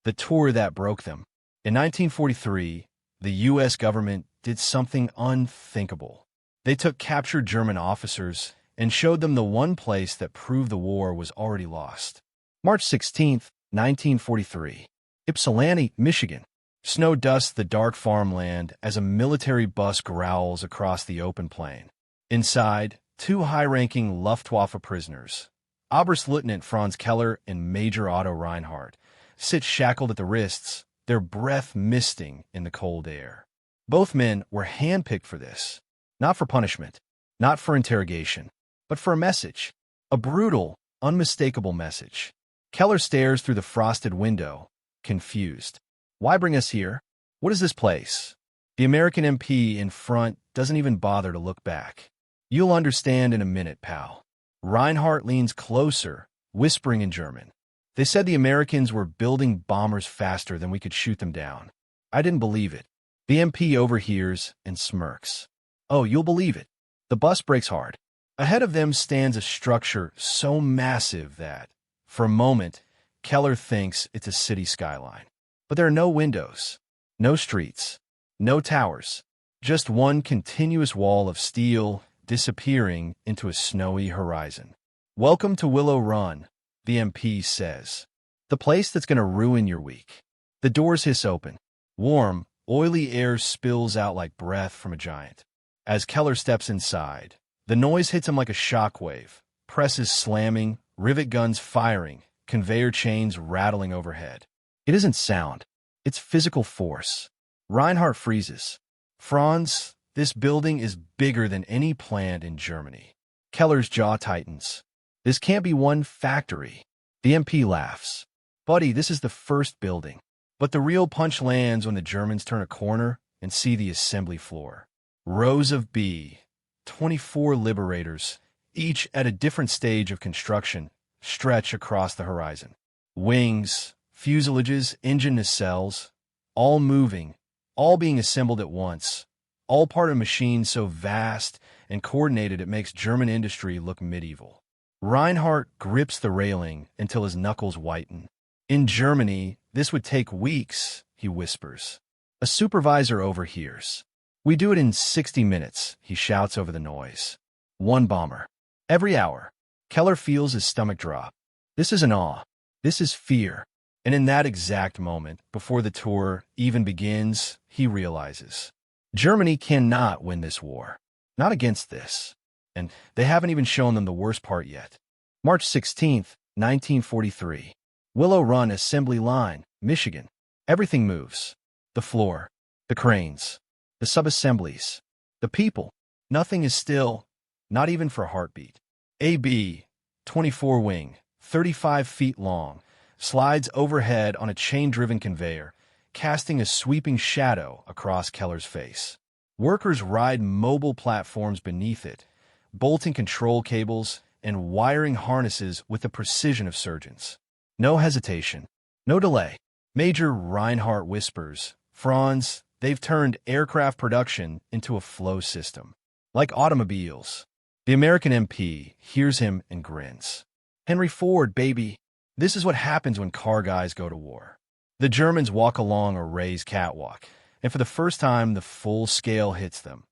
the tour that broke them. In 1943, the U.S. government did something unthinkable. They took captured German officers and showed them the one place that proved the war was already lost. March 16, 1943. Ypsilanti, Michigan. Snow dusts the dark farmland as a military bus growls across the open plain. Inside, two high-ranking Luftwaffe prisoners, Oberstleutnant Franz Keller and Major Otto Reinhardt, sit shackled at the wrists, their breath misting in the cold air. Both men were handpicked for this, not for punishment, not for interrogation, but for a message, a brutal, unmistakable message. Keller stares through the frosted window, confused. Why bring us here? What is this place? The American MP in front doesn't even bother to look back. You'll understand in a minute, pal. Reinhardt leans closer, whispering in German. They said the Americans were building bombers faster than we could shoot them down. I didn't believe it. The MP overhears and smirks. Oh, you'll believe it. The bus brakes hard. Ahead of them stands a structure so massive that, for a moment, Keller thinks it's a city skyline. But there are no windows, no streets, no towers, just one continuous wall of steel disappearing into a snowy horizon. Welcome to Willow Run, the MP says. The place that's going to ruin your week. The doors hiss open. Warm, oily air spills out like breath from a giant. As Keller steps inside, the noise hits him like a shockwave. Presses slamming, rivet guns firing, conveyor chains rattling overhead. It isn't sound. It's physical force. Reinhardt freezes. Franz, this building is bigger than any plant in Germany. Keller's jaw tightens. This can't be one factory. The MP laughs. Buddy, this is the first building. But the real punch lands when the Germans turn a corner and see the assembly floor. Rows of B-24 Liberators, each at a different stage of construction, stretch across the horizon. Wings, fuselages, engine nacelles, all moving, all being assembled at once, all part of a machine so vast and coordinated it makes German industry look medieval. Reinhardt grips the railing until his knuckles whiten. In Germany, this would take weeks, he whispers. A supervisor overhears. We do it in 60 minutes, he shouts over the noise. One bomber. Every hour. Keller feels his stomach drop. This isn't awe. This is fear. And in that exact moment, before the tour even begins, he realizes. Germany cannot win this war. Not against this. And they haven't even shown them the worst part yet. March 16, 1943. Willow Run Assembly Line, Michigan. Everything moves. The floor. The cranes. The sub-assemblies. The people. Nothing is still, not even for a heartbeat. A B-24 wing, 35 feet long, slides overhead on a chain-driven conveyor, casting a sweeping shadow across Keller's face. Workers ride mobile platforms beneath it, bolting control cables and wiring harnesses with the precision of surgeons. No hesitation, no delay. Major Reinhardt whispers, Franz, they've turned aircraft production into a flow system. Like automobiles. The American MP hears him and grins. Henry Ford, baby. This is what happens when car guys go to war. The Germans walk along a raised catwalk, and for the first time, the full scale hits them.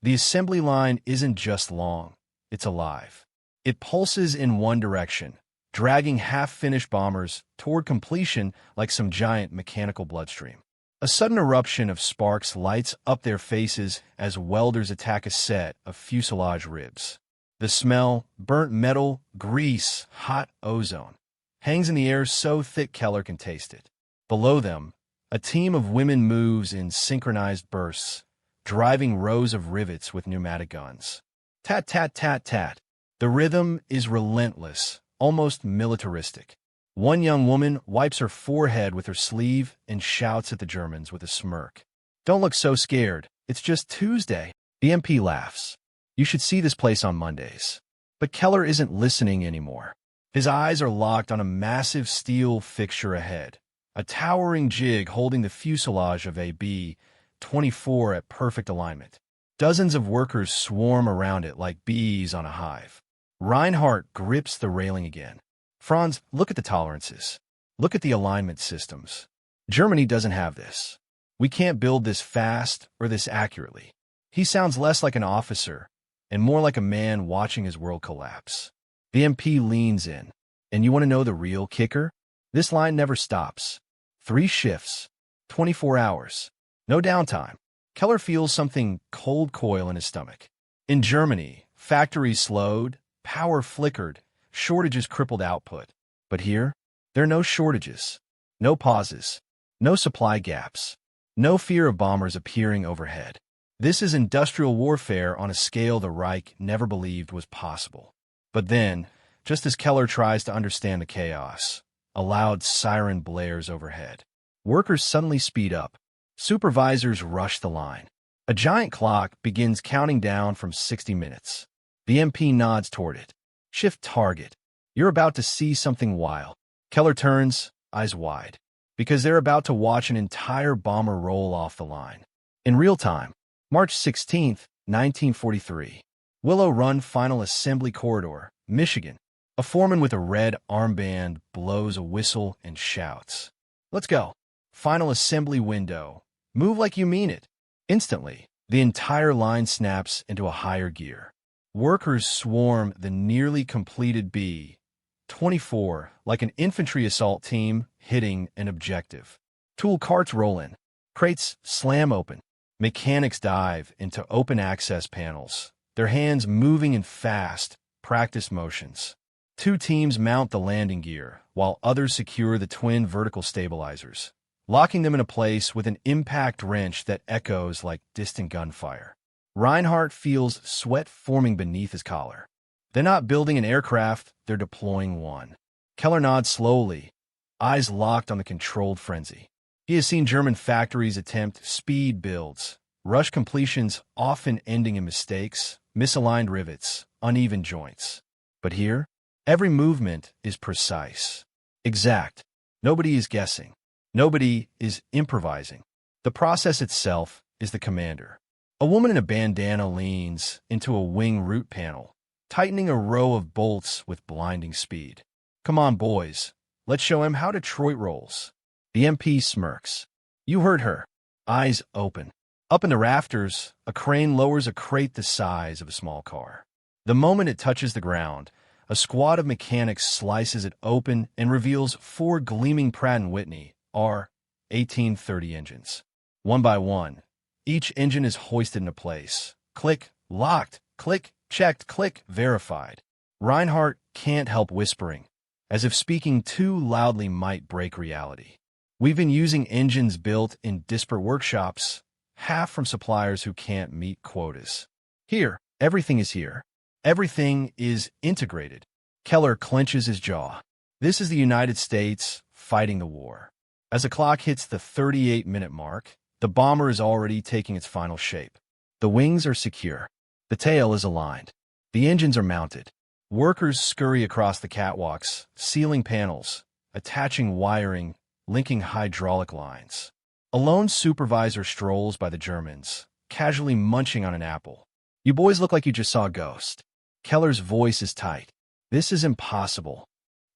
The assembly line isn't just long, it's alive. It pulses in one direction, dragging half-finished bombers toward completion like some giant mechanical bloodstream. A sudden eruption of sparks lights up their faces as welders attack a set of fuselage ribs. The smell, burnt metal, grease, hot ozone, hangs in the air so thick Keller can taste it. Below them, a team of women moves in synchronized bursts, driving rows of rivets with pneumatic guns. Tat, tat, tat, tat. The rhythm is relentless, almost militaristic. One young woman wipes her forehead with her sleeve and shouts at the Germans with a smirk. Don't look so scared. It's just Tuesday. The MP laughs. You should see this place on Mondays. But Keller isn't listening anymore. His eyes are locked on a massive steel fixture ahead, a towering jig holding the fuselage of a B-24 at perfect alignment. Dozens of workers swarm around it like bees on a hive. Reinhardt grips the railing again. Franz, look at the tolerances. Look at the alignment systems. Germany doesn't have this. We can't build this fast or this accurately. He sounds less like an officer and more like a man watching his world collapse. The MP leans in. And you want to know the real kicker? This line never stops. 3 shifts, 24 hours, no downtime. Keller feels something cold coil in his stomach. In Germany, factories slowed, power flickered, shortages crippled output. But here, there are no shortages, no pauses, no supply gaps, no fear of bombers appearing overhead. This is industrial warfare on a scale the Reich never believed was possible. But then, just as Keller tries to understand the chaos, a loud siren blares overhead. Workers suddenly speed up. Supervisors rush the line. A giant clock begins counting down from 60 minutes. The MP nods toward it. Shift target. You're about to see something wild. Keller turns, eyes wide, because they're about to watch an entire bomber roll off the line. In real time, March 16, 1943. Willow Run Final Assembly Corridor, Michigan. A foreman with a red armband blows a whistle and shouts, "Let's go." Final assembly window. Move like you mean it. Instantly, the entire line snaps into a higher gear. Workers swarm the nearly completed B-24 like an infantry assault team hitting an objective. Tool carts roll in. Crates slam open. Mechanics dive into open access panels, their hands moving in fast, practice motions. 2 teams mount the landing gear, while others secure the twin vertical stabilizers, locking them in a place with an impact wrench that echoes like distant gunfire. Reinhardt feels sweat forming beneath his collar. They're not building an aircraft, they're deploying one. Keller nods slowly, eyes locked on the controlled frenzy. He has seen German factories attempt speed builds, rush completions often ending in mistakes, misaligned rivets, uneven joints. But here, every movement is precise, exact. Nobody is guessing. Nobody is improvising. The process itself is the commander. A woman in a bandana leans into a wing root panel, tightening a row of bolts with blinding speed. "Come on, boys. Let's show him how Detroit rolls." The MP smirks. You heard her. Eyes open. Up in the rafters, a crane lowers a crate the size of a small car. The moment it touches the ground, a squad of mechanics slices it open and reveals 4 gleaming Pratt & Whitney R-1830 engines. One by one, each engine is hoisted into place. Click, locked, click, checked, click, verified. Reinhardt can't help whispering, as if speaking too loudly might break reality. We've been using engines built in disparate workshops, half from suppliers who can't meet quotas. Here, everything is here. Everything is integrated. Keller clenches his jaw. This is the United States fighting the war. As the clock hits the 38-minute mark, the bomber is already taking its final shape. The wings are secure. The tail is aligned. The engines are mounted. Workers scurry across the catwalks, sealing panels, attaching wiring, linking hydraulic lines. A lone supervisor strolls by the Germans, casually munching on an apple. You boys look like you just saw a ghost. Keller's voice is tight. This is impossible.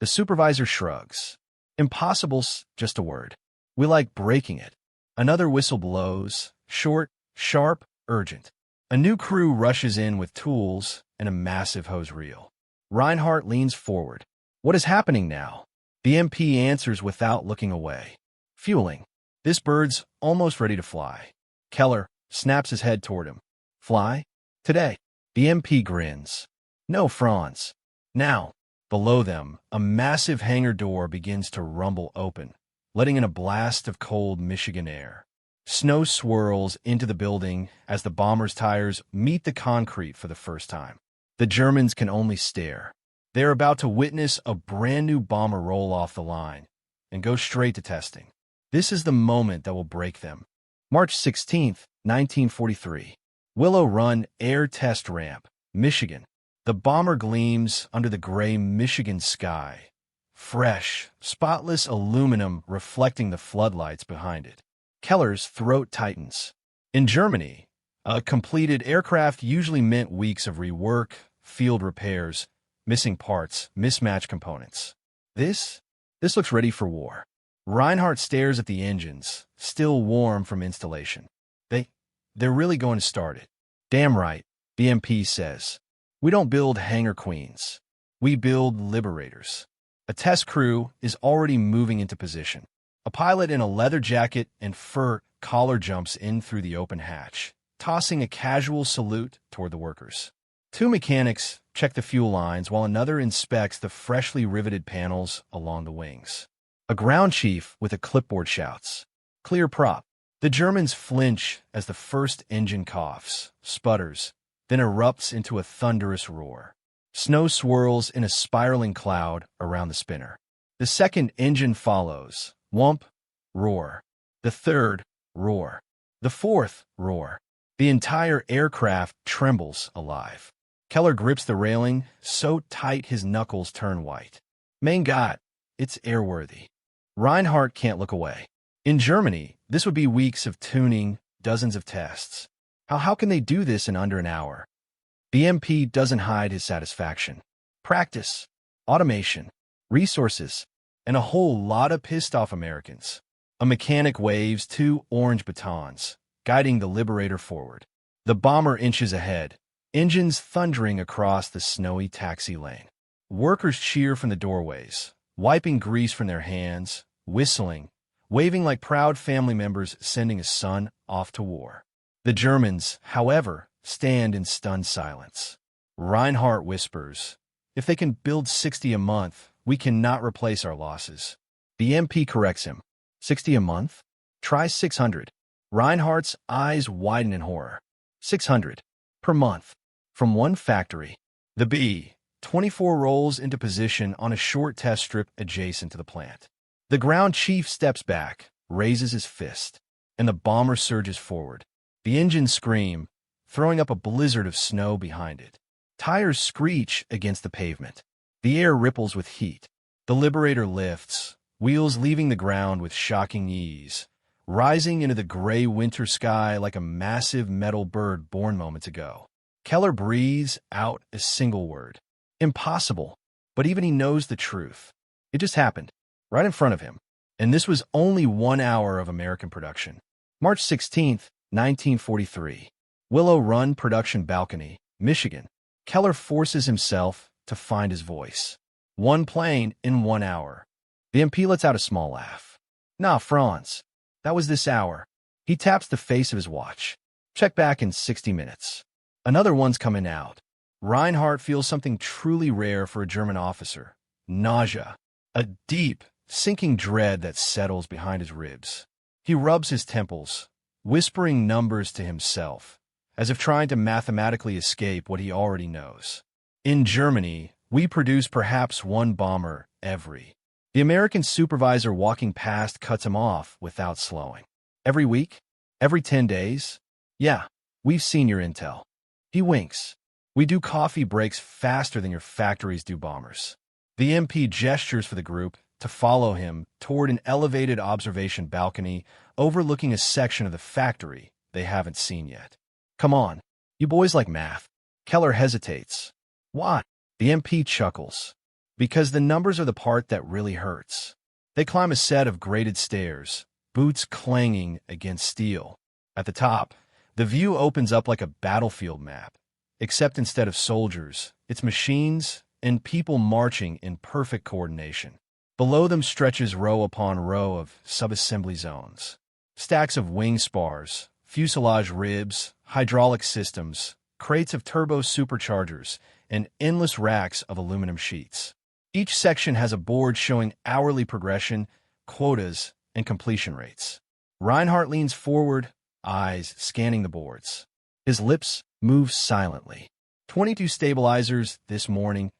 The supervisor shrugs. Impossible's just a word. We like breaking it. Another whistle blows, short, sharp, urgent. A new crew rushes in with tools and a massive hose reel. Reinhardt leans forward. What is happening now? The MP answers without looking away. Fueling. This bird's almost ready to fly. Keller snaps his head toward him. Fly? Today. The MP grins. No, Franz. Now, below them, a massive hangar door begins to rumble open, letting in a blast of cold Michigan air. Snow swirls into the building as the bomber's tires meet the concrete for the first time. The Germans can only stare. They're about to witness a brand new bomber roll off the line and go straight to testing. This is the moment that will break them. March 16, 1943. Willow Run Air Test Ramp, Michigan. The bomber gleams under the gray Michigan sky. Fresh, spotless aluminum reflecting the floodlights behind it. Keller's throat tightens. In Germany, a completed aircraft usually meant weeks of rework, field repairs, missing parts, mismatched components. This looks ready for war. Reinhardt stares at the engines, still warm from installation. They're really going to start it. Damn right, BMP says. We don't build hangar queens. We build liberators. A test crew is already moving into position. A pilot in a leather jacket and fur collar jumps in through the open hatch, tossing a casual salute toward the workers. Two mechanics check the fuel lines while another inspects the freshly riveted panels along the wings. A ground chief with a clipboard shouts, "Clear prop." The Germans flinch as the first engine coughs, sputters, then erupts into a thunderous roar. Snow swirls in a spiraling cloud around the spinner. The second engine follows. Whump, roar. The third, roar. The fourth, roar. The entire aircraft trembles alive. Keller grips the railing so tight his knuckles turn white. Mein Gott, it's airworthy. Reinhardt can't look away. In Germany, this would be weeks of tuning, dozens of tests. How can they do this in under an hour? BMP doesn't hide his satisfaction. Practice, automation, resources, and a whole lot of pissed-off Americans. A mechanic waves two orange batons, guiding the Liberator forward. The bomber inches ahead, engines thundering across the snowy taxi lane. Workers cheer from the doorways, wiping grease from their hands, whistling, waving like proud family members sending a son off to war. The Germans, however, stand in stunned silence. Reinhardt whispers, "If they can build 60 a month, we cannot replace our losses." The MP corrects him. 60 a month? Try 600. Reinhardt's eyes widen in horror. 600 per month. From one factory. The B-24 rolls into position on a short test strip adjacent to the plant. The ground chief steps back, raises his fist, and the bomber surges forward. The engines scream, throwing up a blizzard of snow behind it. Tires screech against the pavement. The air ripples with heat. The Liberator lifts, wheels leaving the ground with shocking ease, rising into the gray winter sky like a massive metal bird born moments ago. Keller breathes out a single word. Impossible. But even he knows the truth. It just happened, right in front of him. And this was only 1 hour of American production. March 16th, 1943. Willow Run production balcony, Michigan. Keller forces himself to find his voice. One plane in 1 hour. The MP lets out a small laugh. Nah, Franz. That was this hour. He taps the face of his watch. Check back in 60 minutes. Another one's coming out. Reinhardt feels something truly rare for a German officer. Nausea. A deep, sinking dread that settles behind his ribs. He rubs his temples, whispering numbers to himself, as if trying to mathematically escape what he already knows. In Germany, we produce perhaps one bomber every. The American supervisor walking past cuts him off without slowing. Every week? Every 10 days? Yeah, we've seen your intel. He winks. We do coffee breaks faster than your factories do bombers. The MP gestures for the group to follow him toward an elevated observation balcony overlooking a section of the factory they haven't seen yet. Come on, you boys like math. Keller hesitates. Why? The MP chuckles. Because the numbers are the part that really hurts. They climb a set of graded stairs, boots clanging against steel. At the top, the view opens up like a battlefield map, except instead of soldiers, it's machines and people marching in perfect coordination. Below them stretches row upon row of subassembly zones. Stacks of wing spars, fuselage ribs, hydraulic systems, crates of turbo superchargers, and endless racks of aluminum sheets. Each section has a board showing hourly progression, quotas, and completion rates. Reinhardt leans forward, eyes scanning the boards. His lips move silently. 22 stabilizers this morning,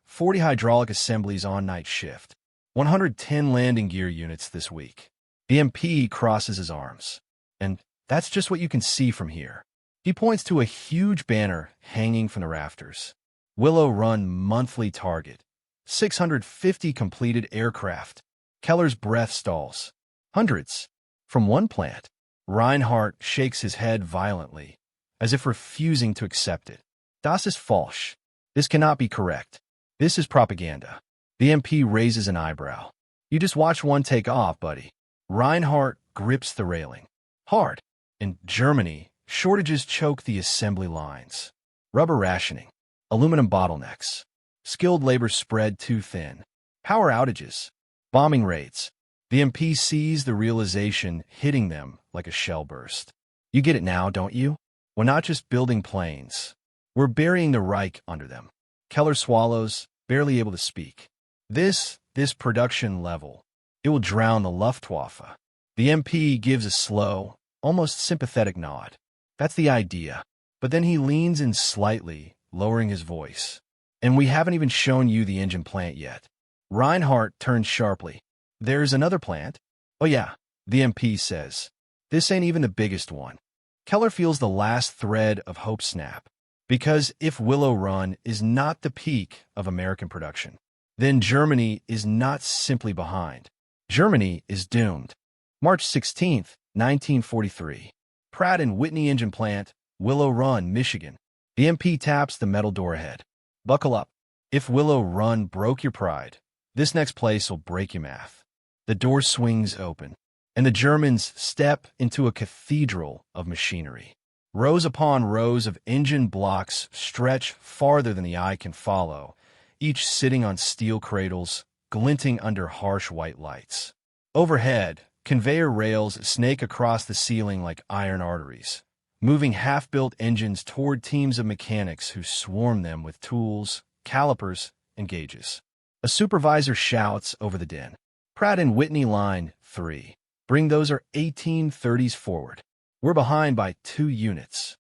40 hydraulic assemblies on night shift, 110 landing gear units this week. The MP crosses his arms. And that's just what you can see from here. He points to a huge banner hanging from the rafters. Willow Run monthly target. 650 completed aircraft. Keller's breath stalls. Hundreds. From one plant. Reinhardt shakes his head violently, as if refusing to accept it. Das ist falsch. This cannot be correct. This is propaganda. The MP raises an eyebrow. You just watch one take off, buddy. Reinhardt grips the railing. Hard. In Germany, shortages choke the assembly lines. Rubber rationing. Aluminum bottlenecks. Skilled labor spread too thin. Power outages. Bombing raids. The MP sees the realization hitting them like a shell burst. You get it now, don't you? We're not just building planes. We're burying the Reich under them. Keller swallows, barely able to speak. This production level, it will drown the Luftwaffe. The MP gives a slow, almost sympathetic nod. That's the idea. But then he leans in slightly, lowering his voice. And we haven't even shown you the engine plant yet. Reinhardt turns sharply. There's another plant? Oh yeah, the MP says. This ain't even the biggest one. Keller feels the last thread of hope snap. Because if Willow Run is not the peak of American production, then Germany is not simply behind. Germany is doomed. March 16th, 1943. Pratt & Whitney engine plant, Willow Run, Michigan. The MP taps the metal door ahead. Buckle up. If Willow Run broke your pride, this next place will break your math. The door swings open, and the Germans step into a cathedral of machinery. Rows upon rows of engine blocks stretch farther than the eye can follow, each sitting on steel cradles, glinting under harsh white lights. Overhead, conveyor rails snake across the ceiling like iron arteries, moving half-built engines toward teams of mechanics who swarm them with tools, calipers, and gauges. A supervisor shouts over the din. Pratt & Whitney Line 3. Bring those 1830s forward. We're behind by 2 units.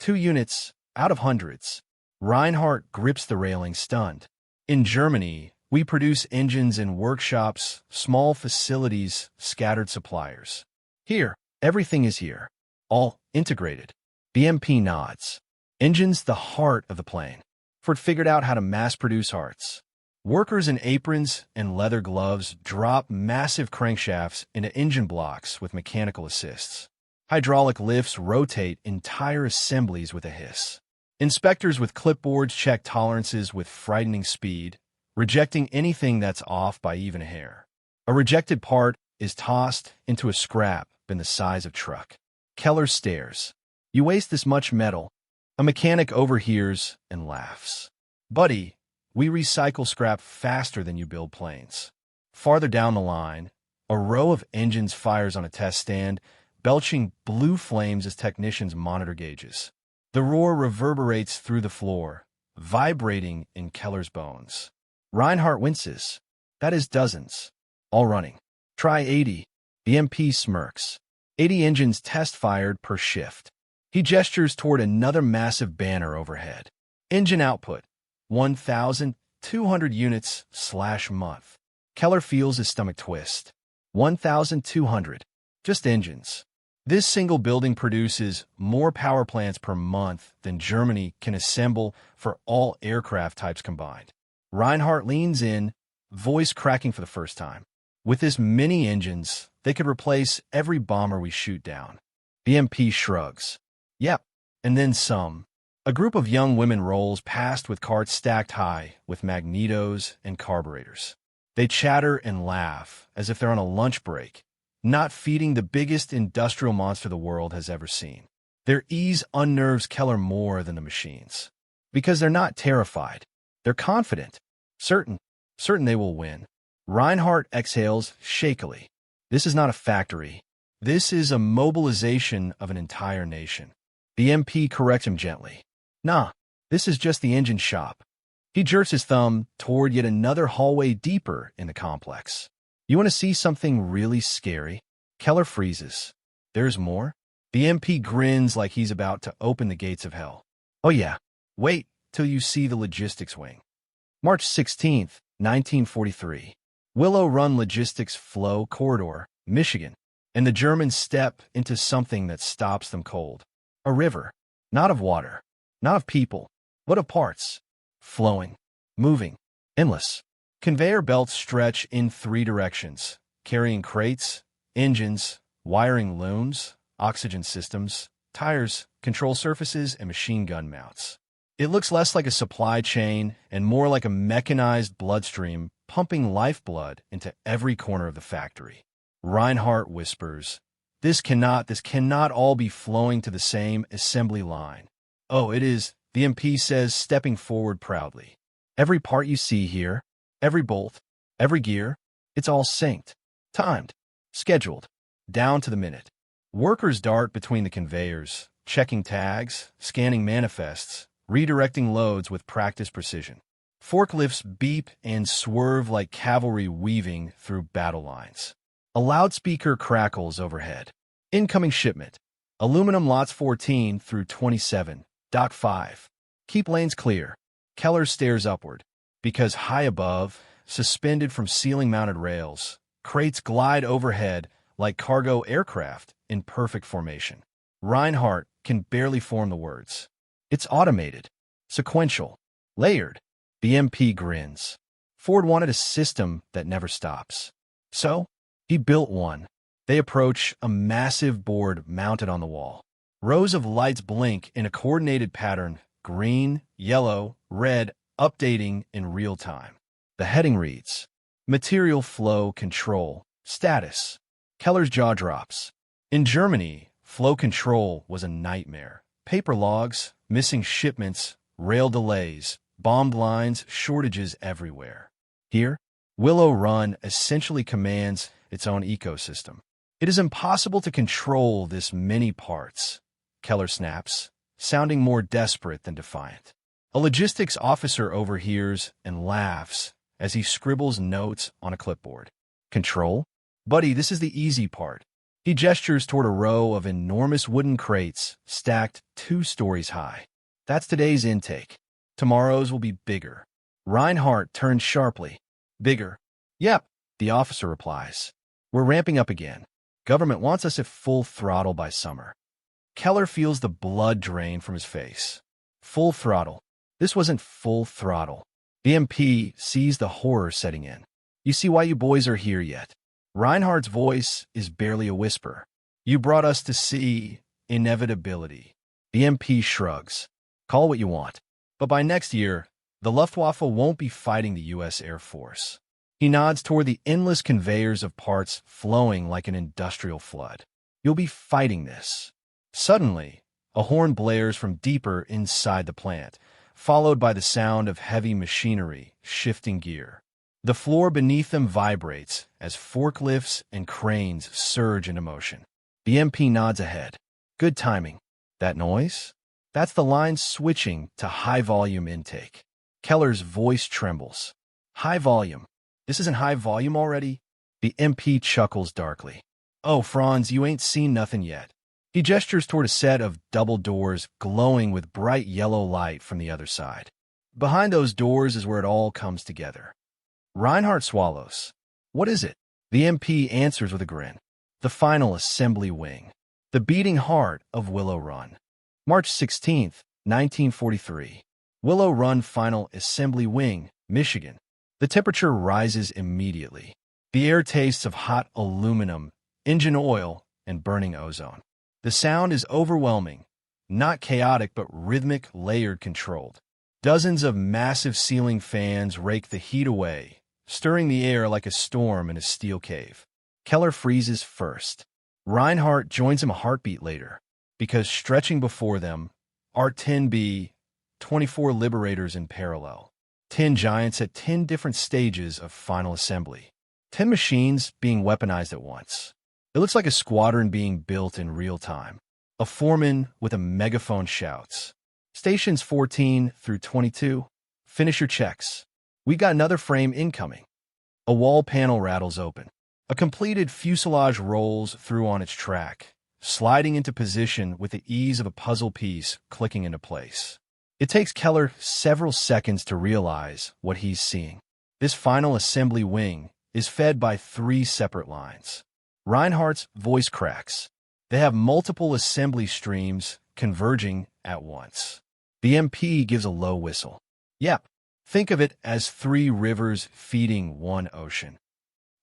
2 units out of hundreds. Reinhardt grips the railing, stunned. In Germany, we produce engines in workshops, small facilities, scattered suppliers. Here, everything is here. All integrated. The MP nods. Engines the heart of the plane. Ford figured out how to mass-produce hearts. Workers in aprons and leather gloves drop massive crankshafts into engine blocks with mechanical assists. Hydraulic lifts rotate entire assemblies with a hiss. Inspectors with clipboards check tolerances with frightening speed, rejecting anything that's off by even a hair. A rejected part is tossed into a scrap bin the size of truck. Keller stares. You waste this much metal. A mechanic overhears and laughs. Buddy, we recycle scrap faster than you build planes. Farther down the line, a row of engines fires on a test stand, belching blue flames as technicians monitor gauges. The roar reverberates through the floor, vibrating in Keller's bones. Reinhardt winces. That is dozens. All running. Try 80. The MP smirks. 80 engines test-fired per shift. He gestures toward another massive banner overhead. Engine output, 1,200 units/month. Keller feels his stomach twist. 1,200. Just engines. This single building produces more power plants per month than Germany can assemble for all aircraft types combined. Reinhardt leans in, voice cracking for the first time. With this many engines, they could replace every bomber we shoot down. The MP shrugs. Yep, and then some. A group of young women rolls past with carts stacked high with magnetos and carburetors. They chatter and laugh as if they're on a lunch break, not feeding the biggest industrial monster the world has ever seen. Their ease unnerves Keller more than the machines. Because they're not terrified. They're confident. Certain they will win. Reinhardt exhales shakily. This is not a factory. This is a mobilization of an entire nation. The MP corrects him gently. Nah, this is just the engine shop. He jerks his thumb toward yet another hallway deeper in the complex. You want to see something really scary? Keller freezes. There's more? The MP grins like he's about to open the gates of hell. Oh yeah, wait till you see the logistics wing. March 16th, 1943. Willow Run Logistics Flow Corridor, Michigan. And the Germans step into something that stops them cold. A river. Not of water. Not of people. But of parts. Flowing. Moving. Endless. Conveyor belts stretch in 3 directions, carrying crates, engines, wiring looms, oxygen systems, tires, control surfaces, and machine gun mounts. It looks less like a supply chain and more like a mechanized bloodstream pumping lifeblood into every corner of the factory. Reinhardt whispers, This cannot all be flowing to the same assembly line." "Oh, it is," the MP says, stepping forward proudly. "Every part you see here, every bolt, every gear, it's all synced, timed, scheduled, down to the minute." Workers dart between the conveyors, checking tags, scanning manifests, redirecting loads with practiced precision. Forklifts beep and swerve like cavalry weaving through battle lines. A loudspeaker crackles overhead. "Incoming shipment. Aluminum lots 14 through 27, Dock 5. Keep lanes clear." Keller stares upward, because high above, suspended from ceiling-mounted rails, crates glide overhead like cargo aircraft in perfect formation. Reinhardt can barely form the words. It's automated, sequential, layered. The MP grins. Ford wanted a system that never stops. So, he built one. They approach a massive board mounted on the wall. Rows of lights blink in a coordinated pattern, green, yellow, red, updating in real time. The heading reads, Material Flow Control, Status. Keller's jaw drops. In Germany, flow control was a nightmare. Paper logs, missing shipments, rail delays, bombed lines, shortages everywhere. Here, Willow Run essentially commands its own ecosystem. It is impossible to control this many parts, Keller snaps, sounding more desperate than defiant. A logistics officer overhears and laughs as he scribbles notes on a clipboard. Control? Buddy, this is the easy part. He gestures toward a row of enormous wooden crates stacked 2 stories high. That's today's intake. Tomorrow's will be bigger. Reinhardt turns sharply. Bigger? Yep, the officer replies. We're ramping up again. Government wants us at full throttle by summer. Keller feels the blood drain from his face. Full throttle. This wasn't full throttle. The MP sees the horror setting in. You see why you boys are here yet? Reinhardt's voice is barely a whisper. You brought us to see inevitability. The MP shrugs. Call what you want. But by next year, the Luftwaffe won't be fighting the U.S. Air Force. He nods toward the endless conveyors of parts flowing like an industrial flood. You'll be fighting this. Suddenly, a horn blares from deeper inside the plant, followed by the sound of heavy machinery shifting gear. The floor beneath them vibrates as forklifts and cranes surge into motion. The MP nods ahead. Good timing. That noise? That's the line switching to high-volume intake. Keller's voice trembles. High volume. This isn't high volume already? The MP chuckles darkly. Oh, Franz, you ain't seen nothing yet. He gestures toward a set of double doors glowing with bright yellow light from the other side. Behind those doors is where it all comes together. Reinhardt swallows. What is it? The MP answers with a grin. The final assembly wing. The beating heart of Willow Run. March 16th, 1943. Willow Run Final Assembly Wing, Michigan. The temperature rises immediately. The air tastes of hot aluminum, engine oil, and burning ozone. The sound is overwhelming, not chaotic but rhythmic, layered, controlled. Dozens of massive ceiling fans rake the heat away, stirring the air like a storm in a steel cave. Keller freezes first. Reinhardt joins him a heartbeat later, because stretching before them are 10 B-24 Liberators in parallel. 10 giants at 10 different stages of final assembly. 10 machines being weaponized at once. It looks like a squadron being built in real time. A foreman with a megaphone shouts, Stations 14 through 22, finish your checks. We got another frame incoming. A wall panel rattles open. A completed fuselage rolls through on its track, sliding into position with the ease of a puzzle piece clicking into place. It takes Keller several seconds to realize what he's seeing. This final assembly wing is fed by 3 separate lines. Reinhardt's voice cracks. They have multiple assembly streams converging at once. The MP gives a low whistle. Yep, think of it as 3 rivers feeding one ocean.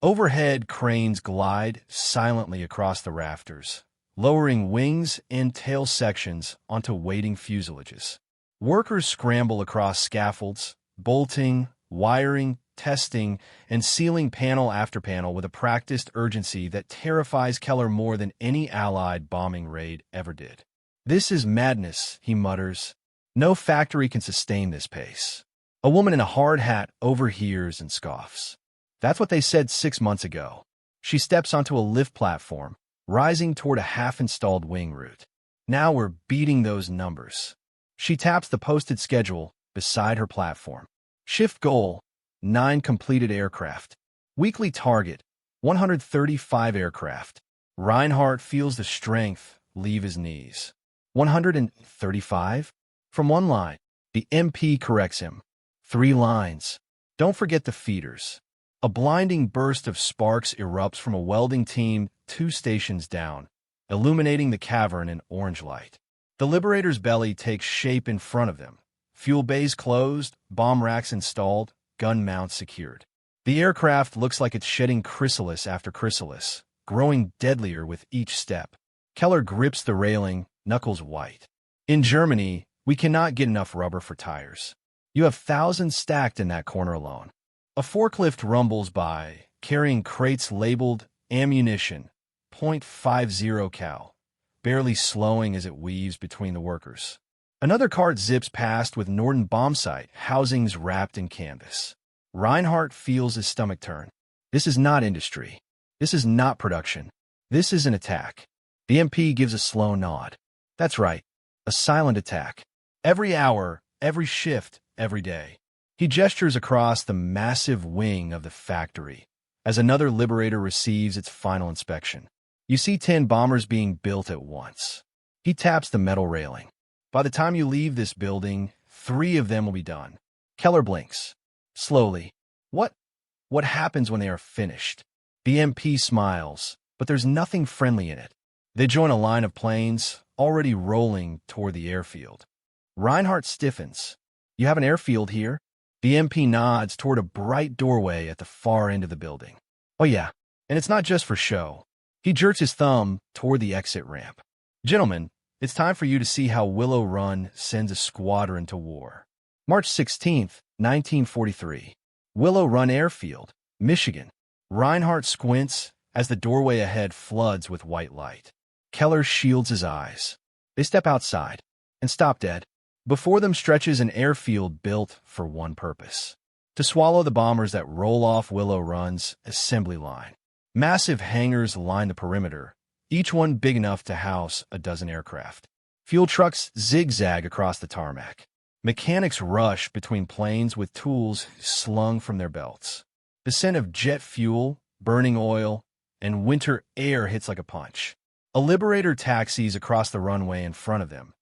Overhead, cranes glide silently across the rafters, lowering wings and tail sections onto waiting fuselages. Workers scramble across scaffolds, bolting, wiring, testing, and sealing panel after panel with a practiced urgency that terrifies Keller more than any Allied bombing raid ever did. "This is madness," he mutters. "No factory can sustain this pace." A woman in a hard hat overhears and scoffs. "That's what they said 6 months ago." She steps onto a lift platform, rising toward a half-installed wing route. "Now we're beating those numbers." She taps the posted schedule beside her platform. Shift goal, 9 completed aircraft. Weekly target, 135 aircraft. Reinhardt feels the strength leave his knees. 135? From one line. The MP corrects him. 3 lines. Don't forget the feeders. A blinding burst of sparks erupts from a welding team 2 stations down, illuminating the cavern in orange light. The Liberator's belly takes shape in front of them. Fuel bays closed, bomb racks installed, gun mounts secured. The aircraft looks like it's shedding chrysalis after chrysalis, growing deadlier with each step. Keller grips the railing, knuckles white. "In Germany, we cannot get enough rubber for tires. You have thousands stacked in that corner alone." A forklift rumbles by, carrying crates labeled ammunition, .50 cal, barely slowing as it weaves between the workers. Another cart zips past with Norden bombsight housings wrapped in canvas. Reinhardt feels his stomach turn. This is not industry. This is not production. This is an attack. The MP gives a slow nod. That's right, a silent attack. Every hour, every shift, every day. He gestures across the massive wing of the factory as another Liberator receives its final inspection. You see 10 bombers being built at once. He taps the metal railing. "By the time you leave this building, 3 of them will be done." Keller blinks. Slowly. What happens when they are finished?" The MP smiles, but there's nothing friendly in it. They join a line of planes, already rolling toward the airfield. Reinhardt stiffens. "You have an airfield here?" The MP nods toward a bright doorway at the far end of the building. "Oh yeah, and it's not just for show." He jerks his thumb toward the exit ramp. "Gentlemen, it's time for you to see how Willow Run sends a squadron to war." March 16th, 1943. Willow Run Airfield, Michigan. Reinhardt squints as the doorway ahead floods with white light. Keller shields his eyes. They step outside and stop dead. Before them stretches an airfield built for one purpose: to swallow the bombers that roll off Willow Run's assembly line. Massive hangars line the perimeter, each one big enough to house a dozen aircraft. Fuel trucks zigzag across the tarmac. Mechanics rush between planes with tools slung from their belts. The scent of jet fuel, burning oil, and winter air hits like a punch. A Liberator taxis across the runway in front of them,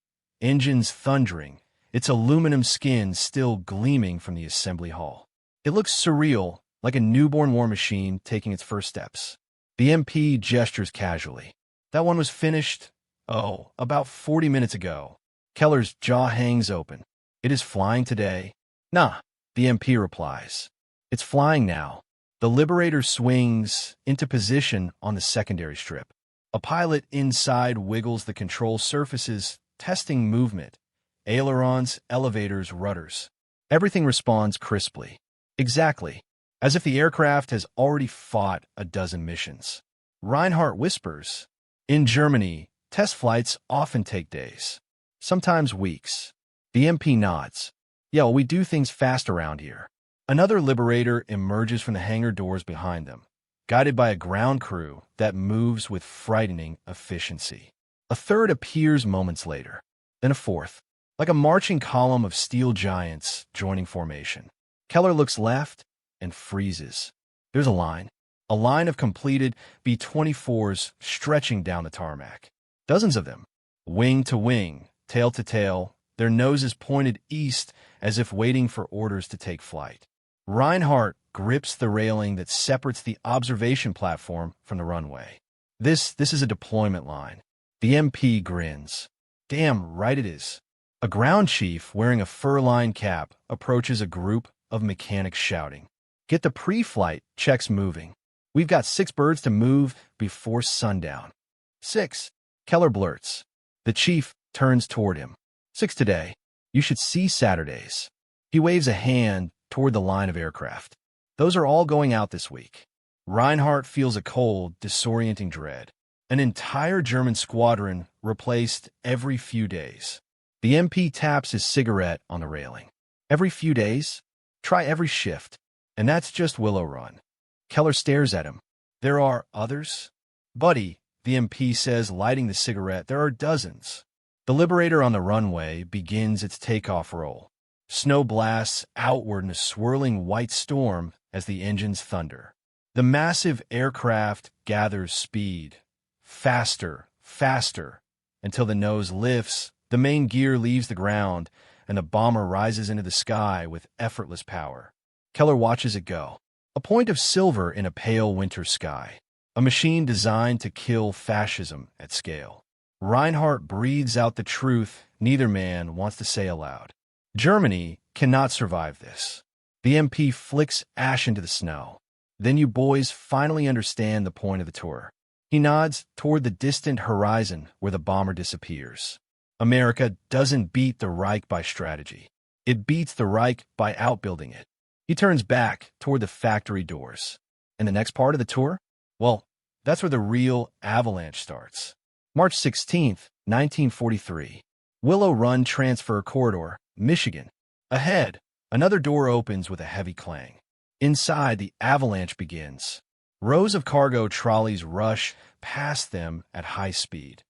engines thundering, its aluminum skin still gleaming from the assembly hall. It looks surreal, like a newborn war machine taking its first steps. The MP gestures casually. "That one was finished, about 40 minutes ago." Keller's jaw hangs open. "It is flying today?" "Nah," the MP replies. "It's flying now." The Liberator swings into position on the secondary strip. A pilot inside wiggles the control surfaces, testing movement. Ailerons, elevators, rudders. Everything responds crisply. Exactly, as if the aircraft has already fought a dozen missions. Reinhardt whispers, "In Germany, test flights often take days, sometimes weeks." The MP nods. "Yeah, well, we do things fast around here." Another Liberator emerges from the hangar doors behind them, guided by a ground crew that moves with frightening efficiency. A third appears moments later, then a fourth, like a marching column of steel giants joining formation. Keller looks left and freezes. There's a line of completed B-24s stretching down the tarmac. Dozens of them, wing to wing, tail to tail, their noses pointed east as if waiting for orders to take flight. Reinhardt grips the railing that separates the observation platform from the runway. This is a deployment line. The MP grins. "Damn right it is." A ground chief wearing a fur-lined cap approaches a group of mechanics shouting, "Get the pre-flight checks moving. We've got 6 birds to move before sundown." 6, Keller blurts. The chief turns toward him. 6 today. You should see Saturdays." He waves a hand toward the line of aircraft. Those are all going out this week. Reinhardt feels a cold, disorienting dread. An entire German squadron replaced every few days. The MP taps his cigarette on the railing. Every few days? Try every shift. And that's just Willow Run. Keller stares at him. There are others? Buddy, the MP says, lighting the cigarette, there are dozens. The Liberator on the runway begins its takeoff roll. Snow blasts outward in a swirling white storm as the engines thunder. The massive aircraft gathers speed. Faster, faster, until the nose lifts, the main gear leaves the ground, and the bomber rises into the sky with effortless power. Keller watches it go. A point of silver in a pale winter sky. A machine designed to kill fascism at scale. Reinhardt breathes out the truth neither man wants to say aloud. Germany cannot survive this. The MP flicks ash into the snow. Then you boys finally understand the point of the tour. He nods toward the distant horizon where the bomber disappears. America doesn't beat the Reich by strategy. It beats the Reich by outbuilding it. He turns back toward the factory doors. And the next part of the tour? Well, that's where the real avalanche starts. March 16th, 1943. Willow Run Transfer Corridor, Michigan. Ahead, another door opens with a heavy clang. Inside, the avalanche begins. Rows of cargo trolleys rush past them at high speed,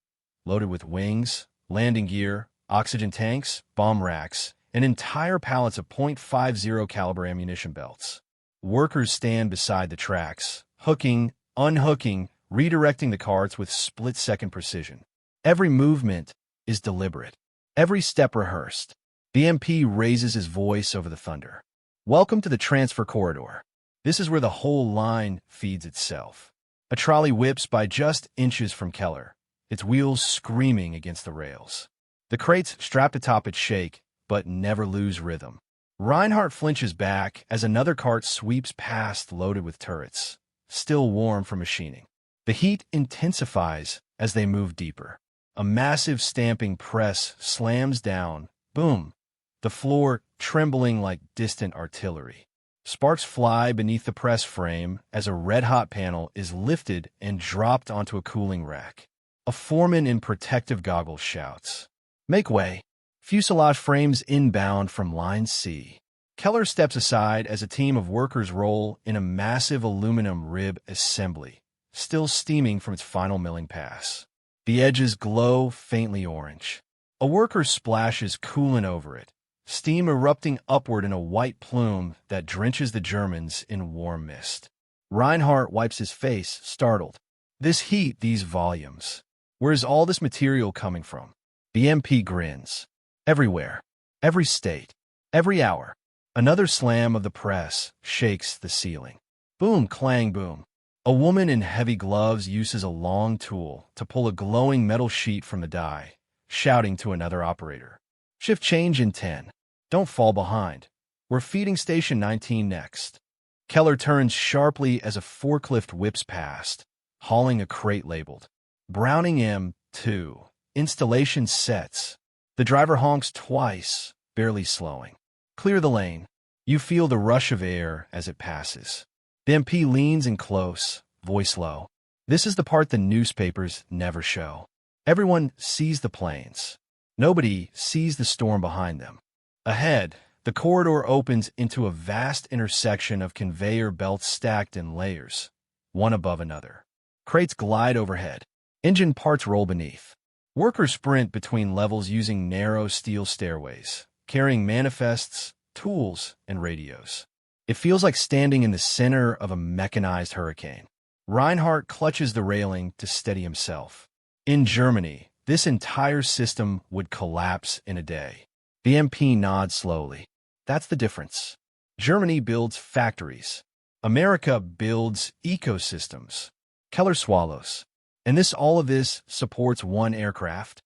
loaded with wings, landing gear, oxygen tanks, bomb racks, and entire pallets of .50 caliber ammunition belts. Workers stand beside the tracks, hooking, unhooking, redirecting the carts with split-second precision. Every movement is deliberate, every step rehearsed. The MP raises his voice over the thunder. Welcome to the transfer corridor. This is where the whole line feeds itself. A trolley whips by just inches from Keller, its wheels screaming against the rails. The crates strapped atop it shake, but never lose rhythm. Reinhardt flinches back as another cart sweeps past loaded with turrets, still warm from machining. The heat intensifies as they move deeper. A massive stamping press slams down, boom, the floor trembling like distant artillery. Sparks fly beneath the press frame as a red-hot panel is lifted and dropped onto a cooling rack. A foreman in protective goggles shouts, "Make way!" Fuselage frames inbound from Line C. Keller steps aside as a team of workers roll in a massive aluminum rib assembly, still steaming from its final milling pass. The edges glow faintly orange. A worker splashes coolant over it, steam erupting upward in a white plume that drenches the Germans in warm mist. Reinhardt wipes his face, startled. This heat, these volumes. Where is all this material coming from? The MP grins. Everywhere. Every state. Every hour. Another slam of the press shakes the ceiling. Boom, clang, boom. A woman in heavy gloves uses a long tool to pull a glowing metal sheet from the die, shouting to another operator. Shift change in 10. Don't fall behind. We're feeding station 19 next. Keller turns sharply as a forklift whips past, hauling a crate labeled Browning M2. Installation sets. The driver honks twice, barely slowing. Clear the lane. You feel the rush of air as it passes. The MP leans in close, voice low. This is the part the newspapers never show. Everyone sees the planes. Nobody sees the storm behind them. Ahead, the corridor opens into a vast intersection of conveyor belts stacked in layers, one above another. Crates glide overhead. Engine parts roll beneath. Workers sprint between levels using narrow steel stairways, carrying manifests, tools, and radios. It feels like standing in the center of a mechanized hurricane. Reinhardt clutches the railing to steady himself. In Germany, this entire system would collapse in a day. The MP nods slowly. That's the difference. Germany builds factories. America builds ecosystems. Keller swallows. And all of this supports one aircraft?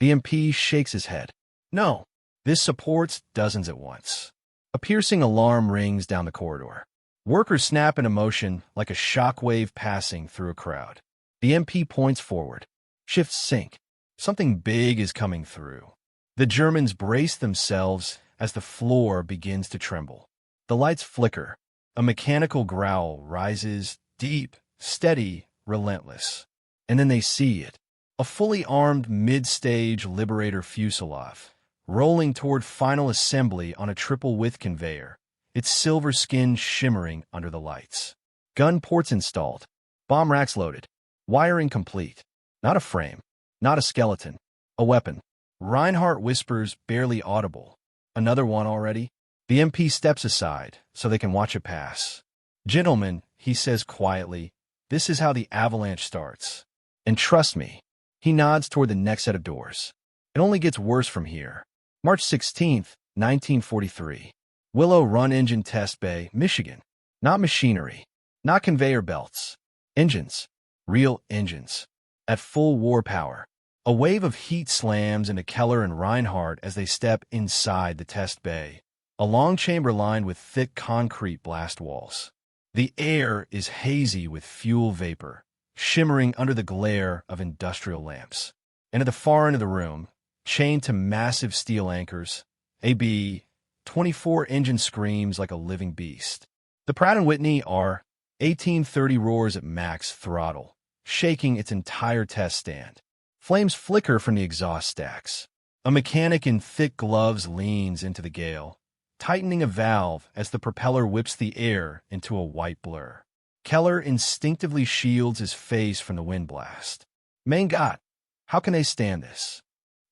The MP shakes his head. No, this supports dozens at once. A piercing alarm rings down the corridor. Workers snap into motion like a shockwave passing through a crowd. The MP points forward. Shifts sync. Something big is coming through. The Germans brace themselves as the floor begins to tremble. The lights flicker. A mechanical growl rises, deep, steady, relentless. And then they see it. A fully armed mid-stage Liberator fuselage, rolling toward final assembly on a triple-width conveyor, its silver skin shimmering under the lights. Gun ports installed. Bomb racks loaded. Wiring complete. Not a frame. Not a skeleton. A weapon. Reinhardt whispers, barely audible. Another one already? The MP steps aside so they can watch it pass. Gentlemen, he says quietly, this is how the avalanche starts. And trust me. He nods toward the next set of doors. It only gets worse from here. March 16th, 1943. Willow Run Engine Test Bay, Michigan. Not machinery. Not conveyor belts. Engines. Real engines. At full war power. A wave of heat slams into Keller and Reinhardt as they step inside the test bay. A long chamber lined with thick concrete blast walls. The air is hazy with fuel vapor, shimmering under the glare of industrial lamps. And at the far end of the room, chained to massive steel anchors, a B-24 engine screams like a living beast. The Pratt & Whitney R-1830 roars at max throttle, shaking its entire test stand. Flames flicker from the exhaust stacks. A mechanic in thick gloves leans into the gale, tightening a valve as the propeller whips the air into a white blur. Keller instinctively shields his face from the wind blast. Mein Gott, how can they stand this?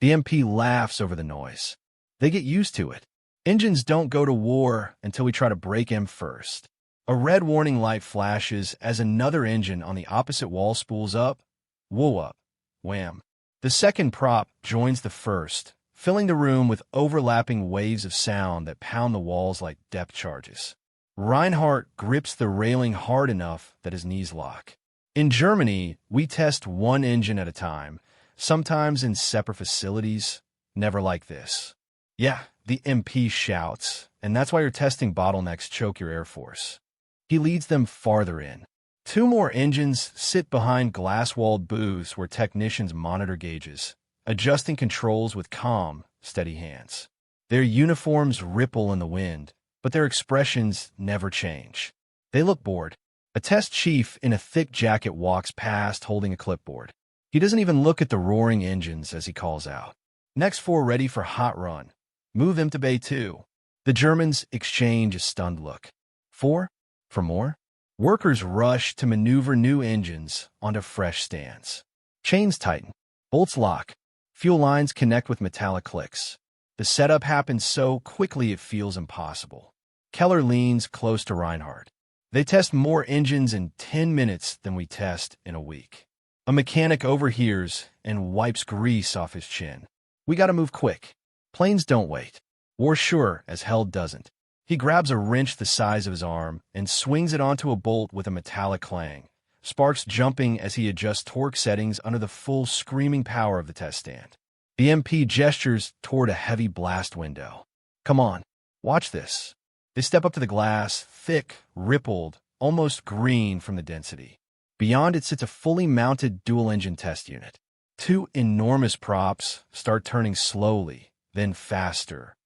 The MP laughs over the noise. They get used to it. Engines don't go to war until we try to break them first. A red warning light flashes as another engine on the opposite wall spools up. Whoa up. Wham. The second prop joins the first, filling the room with overlapping waves of sound that pound the walls like depth charges. Reinhardt grips the railing hard enough that his knees lock. In Germany, we test one engine at a time, sometimes in separate facilities, never like this. Yeah, the MP shouts, and that's why your testing bottlenecks choke your Air Force. He leads them farther in. Two more engines sit behind glass-walled booths where technicians monitor gauges, adjusting controls with calm, steady hands. Their uniforms ripple in the wind, but their expressions never change. They look bored. A test chief in a thick jacket walks past holding a clipboard. He doesn't even look at the roaring engines as he calls out. Next four ready for hot run. Move them to Bay 2. The Germans exchange a stunned look. 4? For more? Workers rush to maneuver new engines onto fresh stands. Chains tighten. Bolts lock. Fuel lines connect with metallic clicks. The setup happens so quickly it feels impossible. Keller leans close to Reinhardt. They test more engines in 10 minutes than we test in a week. A mechanic overhears and wipes grease off his chin. We gotta move quick. Planes don't wait. War sure as hell doesn't. He grabs a wrench the size of his arm and swings it onto a bolt with a metallic clang, sparks jumping as he adjusts torque settings under the full screaming power of the test stand. The MP gestures toward a heavy blast window. Come on, watch this. They step up to the glass, thick, rippled, almost green from the density. Beyond it sits a fully mounted dual-engine test unit. Two enormous props start turning slowly, then faster,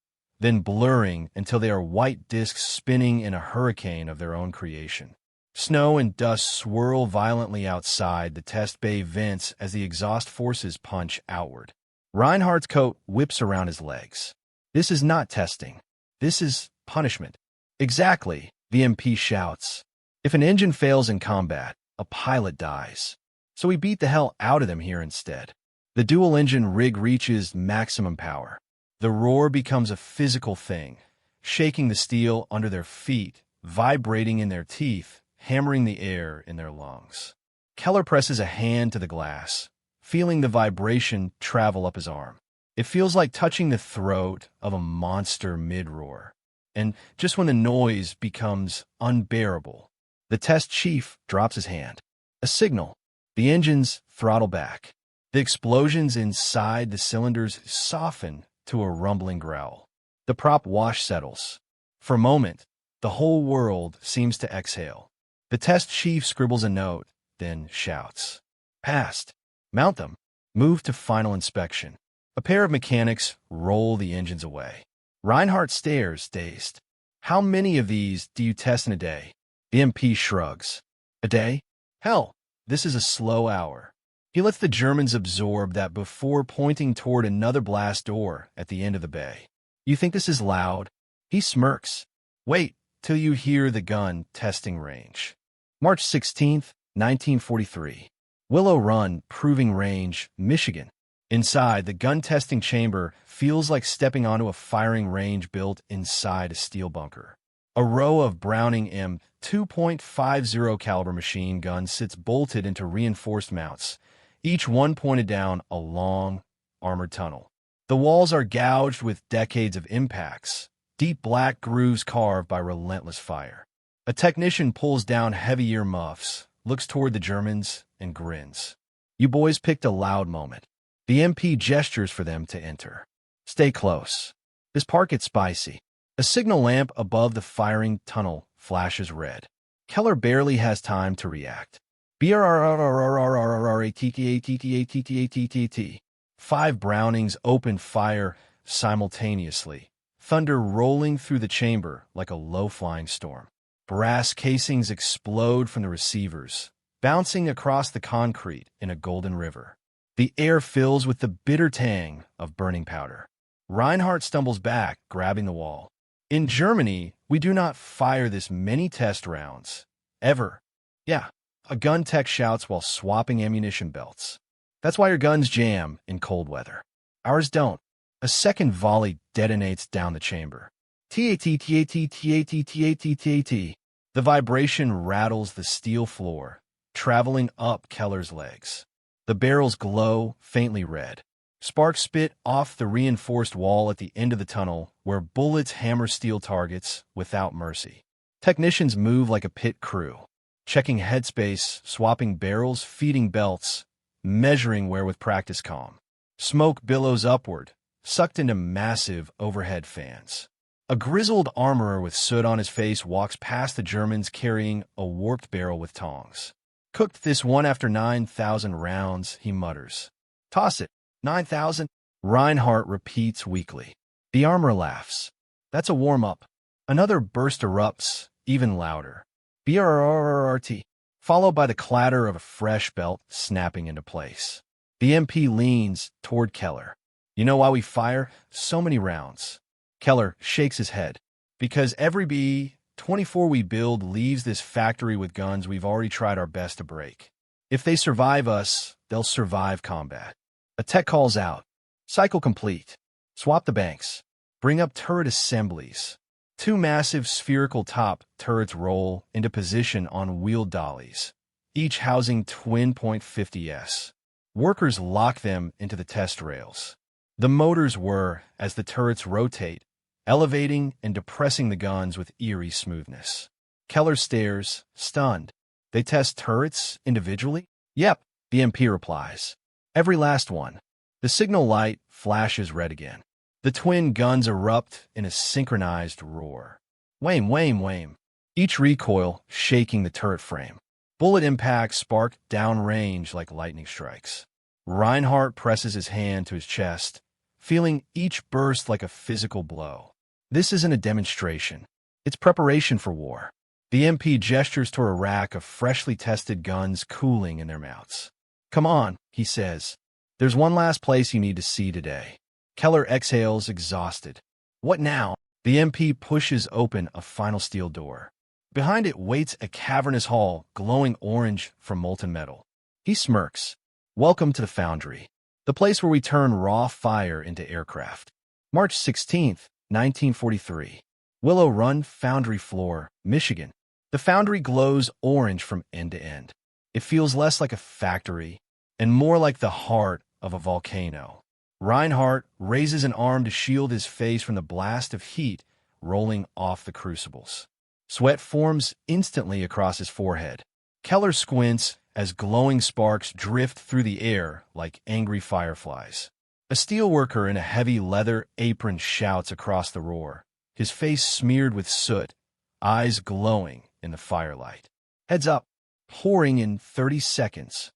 then blurring until they are white discs spinning in a hurricane of their own creation. Snow and dust swirl violently outside the test bay vents as the exhaust forces punch outward. Reinhardt's coat whips around his legs. This is not testing. This is punishment. Exactly, the MP shouts. If an engine fails in combat, a pilot dies. So we beat the hell out of them here instead. The dual-engine rig reaches maximum power. The roar becomes a physical thing, shaking the steel under their feet, vibrating in their teeth, hammering the air in their lungs. Keller presses a hand to the glass, feeling the vibration travel up his arm. It feels like touching the throat of a monster mid-roar. And just when the noise becomes unbearable, the test chief drops his hand. A signal. The engines throttle back. The explosions inside the cylinders soften to a rumbling growl. The prop wash settles. For a moment, the whole world seems to exhale. The test chief scribbles a note, then shouts. Passed. Mount them. Move to final inspection. A pair of mechanics roll the engines away. Reinhardt stares, dazed. How many of these do you test in a day? The MP shrugs. A day? Hell, this is a slow hour. He lets the Germans absorb that before pointing toward another blast door at the end of the bay. You think this is loud? He smirks. Wait till you hear the gun testing range. March 16th, 1943. Willow Run, Proving Range, Michigan. Inside, the gun testing chamber feels like stepping onto a firing range built inside a steel bunker. A row of Browning M2.50 caliber machine guns sits bolted into reinforced mounts, each one pointed down a long, armored tunnel. The walls are gouged with decades of impacts, deep black grooves carved by relentless fire. A technician pulls down heavy ear muffs, looks toward the Germans, and grins. You boys picked a loud moment. The MP gestures for them to enter. Stay close. This part gets spicy. A signal lamp above the firing tunnel flashes red. Keller barely has time to react. BRRRRRRRRATTATTATTATT. 5 Brownings open fire simultaneously, thunder rolling through the chamber like a low-flying storm. Brass casings explode from the receivers, bouncing across the concrete in a golden river. The air fills with the bitter tang of burning powder. Reinhardt stumbles back, grabbing the wall. In Germany, we do not fire this many test rounds. Ever. Yeah, a gun tech shouts while swapping ammunition belts. That's why your guns jam in cold weather. Ours don't. A second volley detonates down the chamber. T-A-T-T-A-T-T-A-T-T-A-T-T-A-T. The vibration rattles the steel floor, traveling up Keller's legs. The barrels glow faintly red. Sparks spit off the reinforced wall at the end of the tunnel, where bullets hammer steel targets without mercy. Technicians move like a pit crew, checking headspace, swapping barrels, feeding belts, measuring wear with practice calm. Smoke billows upward, sucked into massive overhead fans. A grizzled armorer with soot on his face walks past the Germans carrying a warped barrel with tongs. Cooked this one after 9,000 rounds, he mutters. Toss it. 9,000? Reinhardt repeats weakly. The armorer laughs. That's a warm-up. Another burst erupts, even louder. BRRRRT, followed by the clatter of a fresh belt snapping into place. The MP leans toward Keller. You know why we fire so many rounds? Keller shakes his head. Because every B-24 we build leaves this factory with guns we've already tried our best to break. If they survive us, they'll survive combat. A tech calls out. Cycle complete. Swap the banks. Bring up turret assemblies. 2 massive spherical top turrets roll into position on wheeled dollies, each housing twin .50s. Workers lock them into the test rails. The motors whir as the turrets rotate, elevating and depressing the guns with eerie smoothness. Keller stares, stunned. They test turrets individually? Yep, the MP replies. Every last one. The signal light flashes red again. The twin guns erupt in a synchronized roar. Wham, wham, wham. Each recoil shaking the turret frame. Bullet impacts spark downrange like lightning strikes. Reinhardt presses his hand to his chest, feeling each burst like a physical blow. This isn't a demonstration. It's preparation for war. The MP gestures toward a rack of freshly tested guns cooling in their mouths. Come on, he says. There's one last place you need to see today. Keller exhales, exhausted. What now? The MP pushes open a final steel door. Behind it waits a cavernous hall, glowing orange from molten metal. He smirks. Welcome to the foundry, the place where we turn raw fire into aircraft. March 16th, 1943. Willow Run Foundry Floor, Michigan. The foundry glows orange from end to end. It feels less like a factory and more like the heart of a volcano. Reinhardt raises an arm to shield his face from the blast of heat rolling off the crucibles. Sweat forms instantly across his forehead. Keller squints as glowing sparks drift through the air like angry fireflies. A steelworker in a heavy leather apron shouts across the roar, his face smeared with soot, eyes glowing in the firelight. Heads up, pouring in 30 seconds.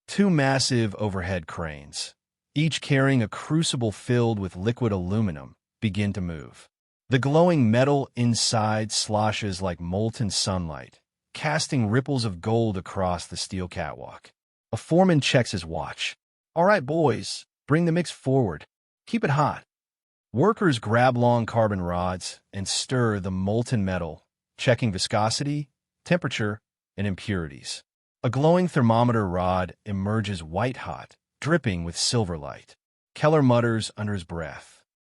2 massive overhead cranes, each carrying a crucible filled with liquid aluminum, begin to move. The glowing metal inside sloshes like molten sunlight, casting ripples of gold across the steel catwalk. A foreman checks his watch. "All right, boys, bring the mix forward. Keep it hot." Workers grab long carbon rods and stir the molten metal, checking viscosity, temperature, and impurities. A glowing thermometer rod emerges white-hot, dripping with silver light. Keller mutters under his breath.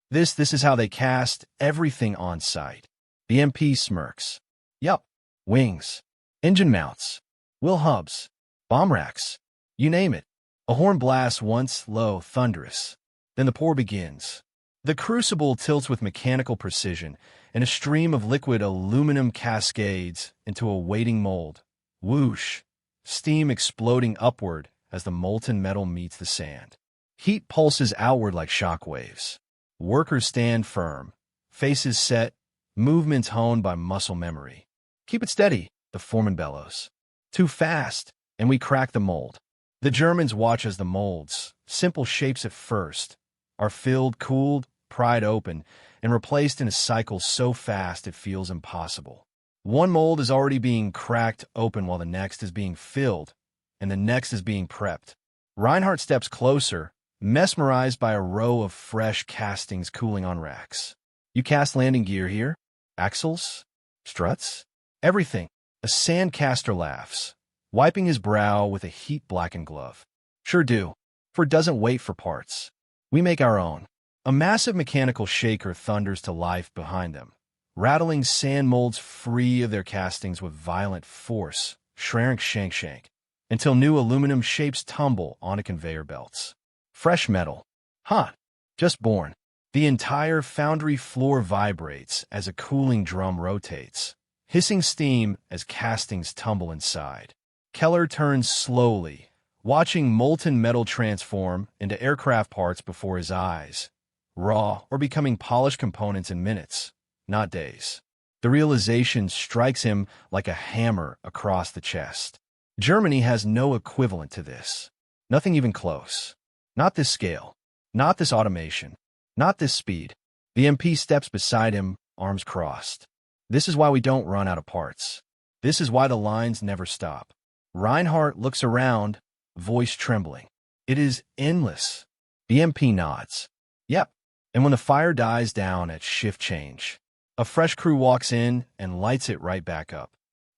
This is how they cast everything on site." The MP smirks. "Yup, wings, engine mounts, wheel hubs, bomb racks, you name it." A horn blasts once, low, thunderous. Then the pour begins. The crucible tilts with mechanical precision, and a stream of liquid aluminum cascades into a waiting mold. Whoosh! Steam exploding upward as the molten metal meets the sand. Heat pulses outward like shock waves. Workers stand firm, faces set, movements honed by muscle memory. "Keep it steady," the foreman bellows. "Too fast, and we crack the mold." The Germans watch as the molds, simple shapes at first, are filled, cooled, pried open, and replaced in a cycle so fast it feels impossible. One mold is already being cracked open while the next is being filled, and the next is being prepped. Reinhardt steps closer, mesmerized by a row of fresh castings cooling on racks. "You cast landing gear here? Axles? Struts? Everything." A sandcaster laughs, wiping his brow with a heat-blackened glove. "Sure do. For it doesn't wait for parts. We make our own." A massive mechanical shaker thunders to life behind them, rattling sand molds free of their castings with violent force, shrank shank, until new aluminum shapes tumble onto conveyor belts. Fresh metal. Hot. Just born. The entire foundry floor vibrates as a cooling drum rotates, hissing steam as castings tumble inside. Keller turns slowly, watching molten metal transform into aircraft parts before his eyes, raw or becoming polished components in minutes, not days. The realization strikes him like a hammer across the chest. Germany has no equivalent to this. Nothing even close. Not this scale. Not this automation. Not this speed. The MP steps beside him, arms crossed. "This is why we don't run out of parts. This is why the lines never stop." Reinhardt looks around, voice trembling. "It is endless." The MP nods. "Yep." And when the fire dies down at shift change, a fresh crew walks in and lights it right back up.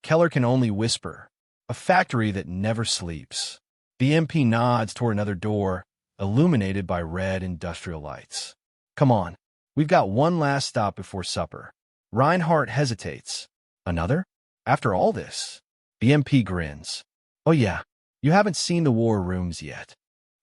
Keller can only whisper, "A factory that never sleeps." The MP nods toward another door, illuminated by red industrial lights. "Come on, we've got one last stop before supper." Reinhardt hesitates. "Another? After all this?" The MP grins. "Oh yeah, you haven't seen the war rooms yet."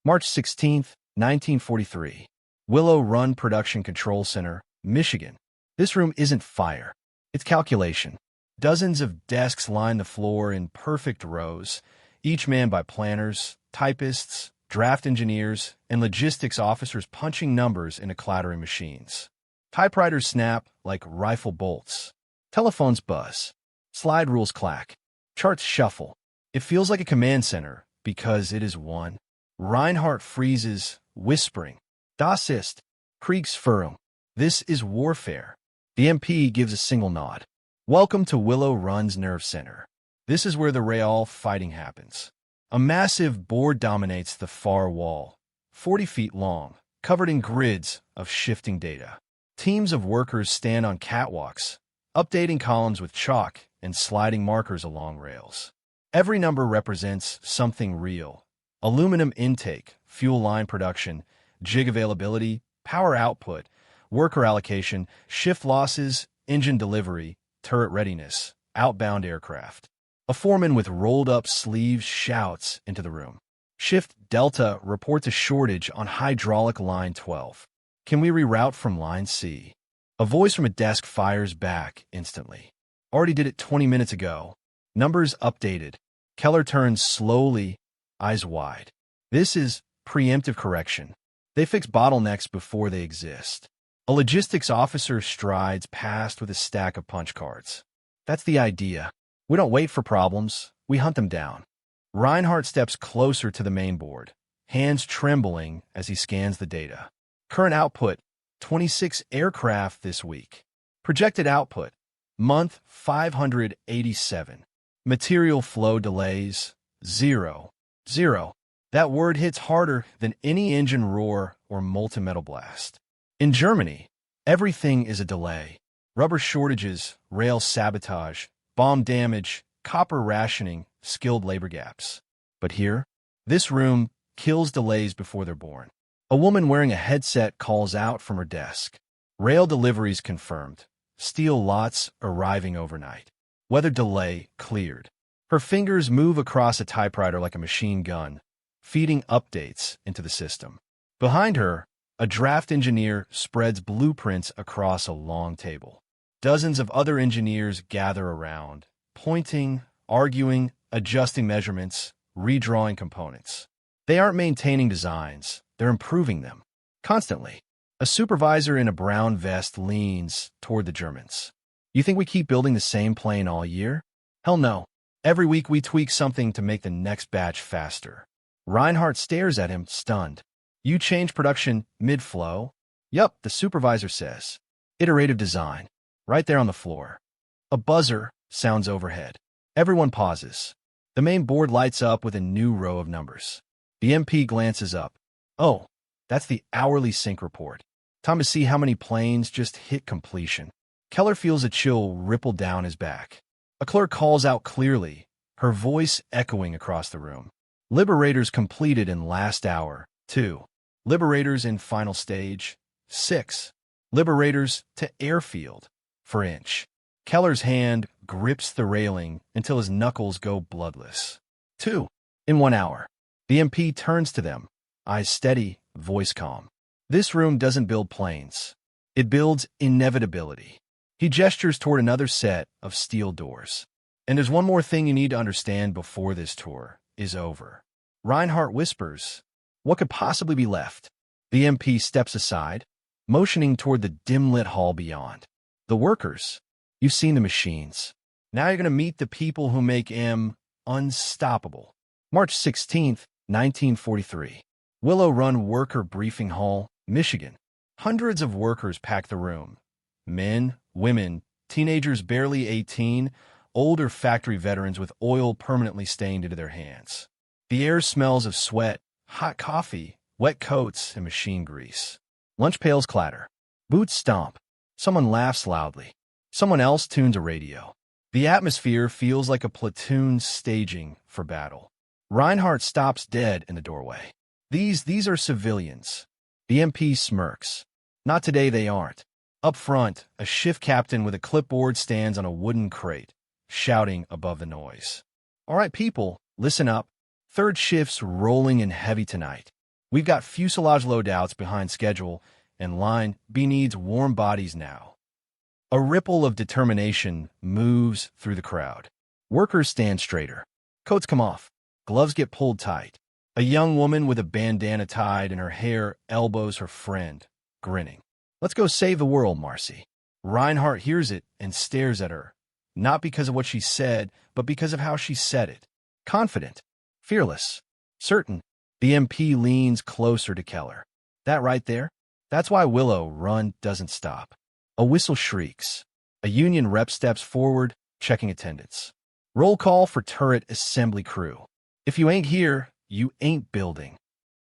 March 16th, 1943. Willow Run Production Control Center, Michigan. This room isn't fire. It's calculation. Dozens of desks line the floor in perfect rows, each manned by planners, typists, draft engineers, and logistics officers punching numbers into clattering machines. Typewriters snap like rifle bolts. Telephones buzz. Slide rules clack. Charts shuffle. It feels like a command center because it is one. Reinhardt freezes, whispering, "Das ist Kriegsführung." This is warfare. The MP gives a single nod. "Welcome to Willow Run's nerve center. This is where the real fighting happens." A massive board dominates the far wall, 40 feet long, covered in grids of shifting data. Teams of workers stand on catwalks, updating columns with chalk and sliding markers along rails. Every number represents something real: aluminum intake, fuel line production, jig availability, power output, worker allocation, shift losses, engine delivery, turret readiness, outbound aircraft. A foreman with rolled-up sleeves shouts into the room. "Shift Delta reports a shortage on hydraulic line 12. Can we reroute from line C?" A voice from a desk fires back instantly. "Already did it 20 minutes ago." Numbers updated. Keller turns slowly, eyes wide. This is preemptive correction. They fix bottlenecks before they exist. A logistics officer strides past with a stack of punch cards. "That's the idea. We don't wait for problems, we hunt them down." Reinhardt steps closer to the main board, hands trembling as he scans the data. Current output, 26 aircraft this week. Projected output, month 587. Material flow delays, 0. That word hits harder than any engine roar or molten metal blast. In Germany, everything is a delay. Rubber shortages, rail sabotage, bomb damage, copper rationing, skilled labor gaps. But here, this room kills delays before they're born. A woman wearing a headset calls out from her desk. Rail deliveries confirmed. Steel lots arriving overnight. Weather delay cleared. Her fingers move across a typewriter like a machine gun, feeding updates into the system. Behind her, a draft engineer spreads blueprints across a long table. Dozens of other engineers gather around, pointing, arguing, adjusting measurements, redrawing components. They aren't maintaining designs, they're improving them. Constantly. A supervisor in a brown vest leans toward the Germans. You think we keep building the same plane all year? Hell no. Every week we tweak something to make the next batch faster. Reinhardt stares at him, stunned. You change production mid-flow? Yup, the supervisor says. Iterative design. Right there on the floor. A buzzer sounds overhead. Everyone pauses. The main board lights up with a new row of numbers. The MP glances up. Oh, that's the hourly sync report. Time to see how many planes just hit completion. Keller feels a chill ripple down his back. A clerk calls out clearly, her voice echoing across the room. Liberators completed in last hour, 2. Liberators in final stage, 6. Liberators to airfield, for inch. Keller's hand grips the railing until his knuckles go bloodless. 2. In 1 hour. The MP turns to them, eyes steady, voice calm. This room doesn't build planes. It builds inevitability. He gestures toward another set of steel doors. And there's one more thing you need to understand before this tour is over. Reinhardt whispers, what could possibly be left? The MP steps aside, motioning toward the dim-lit hall beyond. The workers. You've seen the machines. Now you're going to meet the people who make M unstoppable. March 16th, 1943. Willow Run Worker Briefing Hall, Michigan. Hundreds of workers pack the room. Men, women, teenagers barely 18, older factory veterans with oil permanently stained into their hands. The air smells of sweat, hot coffee, wet coats, and machine grease. Lunch pails clatter. Boots stomp. Someone laughs loudly. Someone else tunes a radio. The atmosphere feels like a platoon staging for battle. Reinhardt stops dead in the doorway. These are civilians. The MP smirks. Not today they aren't. Up front, a shift captain with a clipboard stands on a wooden crate, shouting above the noise. All right, people, listen up. Third shift's rolling in heavy tonight. We've got fuselage loadouts behind schedule, and Line B needs warm bodies now. A ripple of determination moves through the crowd. Workers stand straighter. Coats come off. Gloves get pulled tight. A young woman with a bandana tied in her hair elbows her friend, grinning. Let's go save the world, Marcy. Reinhardt hears it and stares at her, not because of what she said, but because of how she said it. Confident, fearless, certain. The MP leans closer to Keller. That right there? That's why Willow Run doesn't stop. A whistle shrieks. A union rep steps forward, checking attendance. Roll call for turret assembly crew. If you ain't here, you ain't building.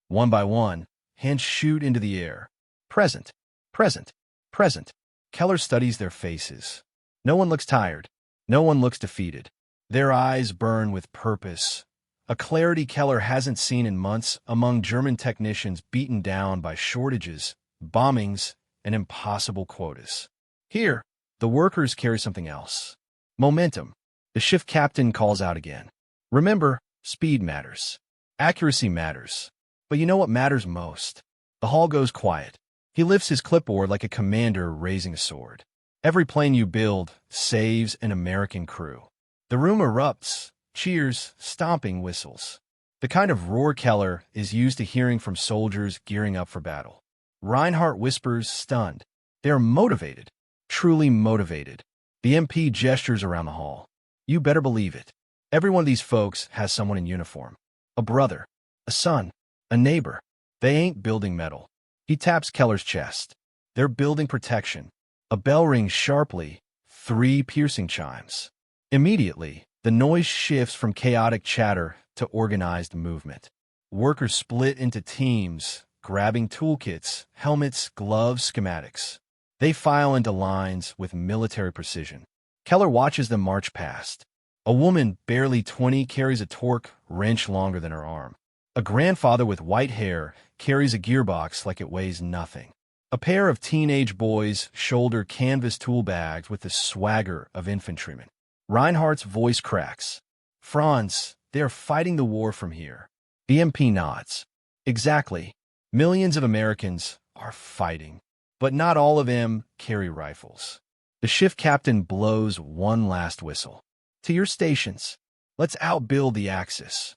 One by one, hands shoot into the air. Present. Present. Present. Keller studies their faces. No one looks tired. No one looks defeated. Their eyes burn with purpose. A clarity Keller hasn't seen in months among German technicians beaten down by shortages, bombings, and impossible quotas. Here, the workers carry something else. Momentum. The shift captain calls out again. Remember, speed matters. Accuracy matters. But you know what matters most? The hall goes quiet. He lifts his clipboard like a commander raising a sword. Every plane you build saves an American crew. The room erupts, cheers, stomping whistles. The kind of roar Keller is used to hearing from soldiers gearing up for battle. Reinhardt whispers, stunned. They're motivated. Truly motivated. The MP gestures around the hall. You better believe it. Every one of these folks has someone in uniform. A brother, a son, a neighbor. They ain't building metal. He taps Keller's chest. They're building protection. A bell rings sharply, 3 piercing chimes. Immediately, the noise shifts from chaotic chatter to organized movement. Workers split into teams, grabbing toolkits, helmets, gloves, schematics. They file into lines with military precision. Keller watches them march past. A woman, barely 20, carries a torque wrench longer than her arm. A grandfather with white hair carries a gearbox like it weighs nothing. A pair of teenage boys shoulder canvas tool bags with the swagger of infantrymen. Reinhardt's voice cracks. Franz, they're fighting the war from here. BMP nods. Exactly. Millions of Americans are fighting, but not all of them carry rifles. The shift captain blows one last whistle. To your stations. Let's outbuild the Axis.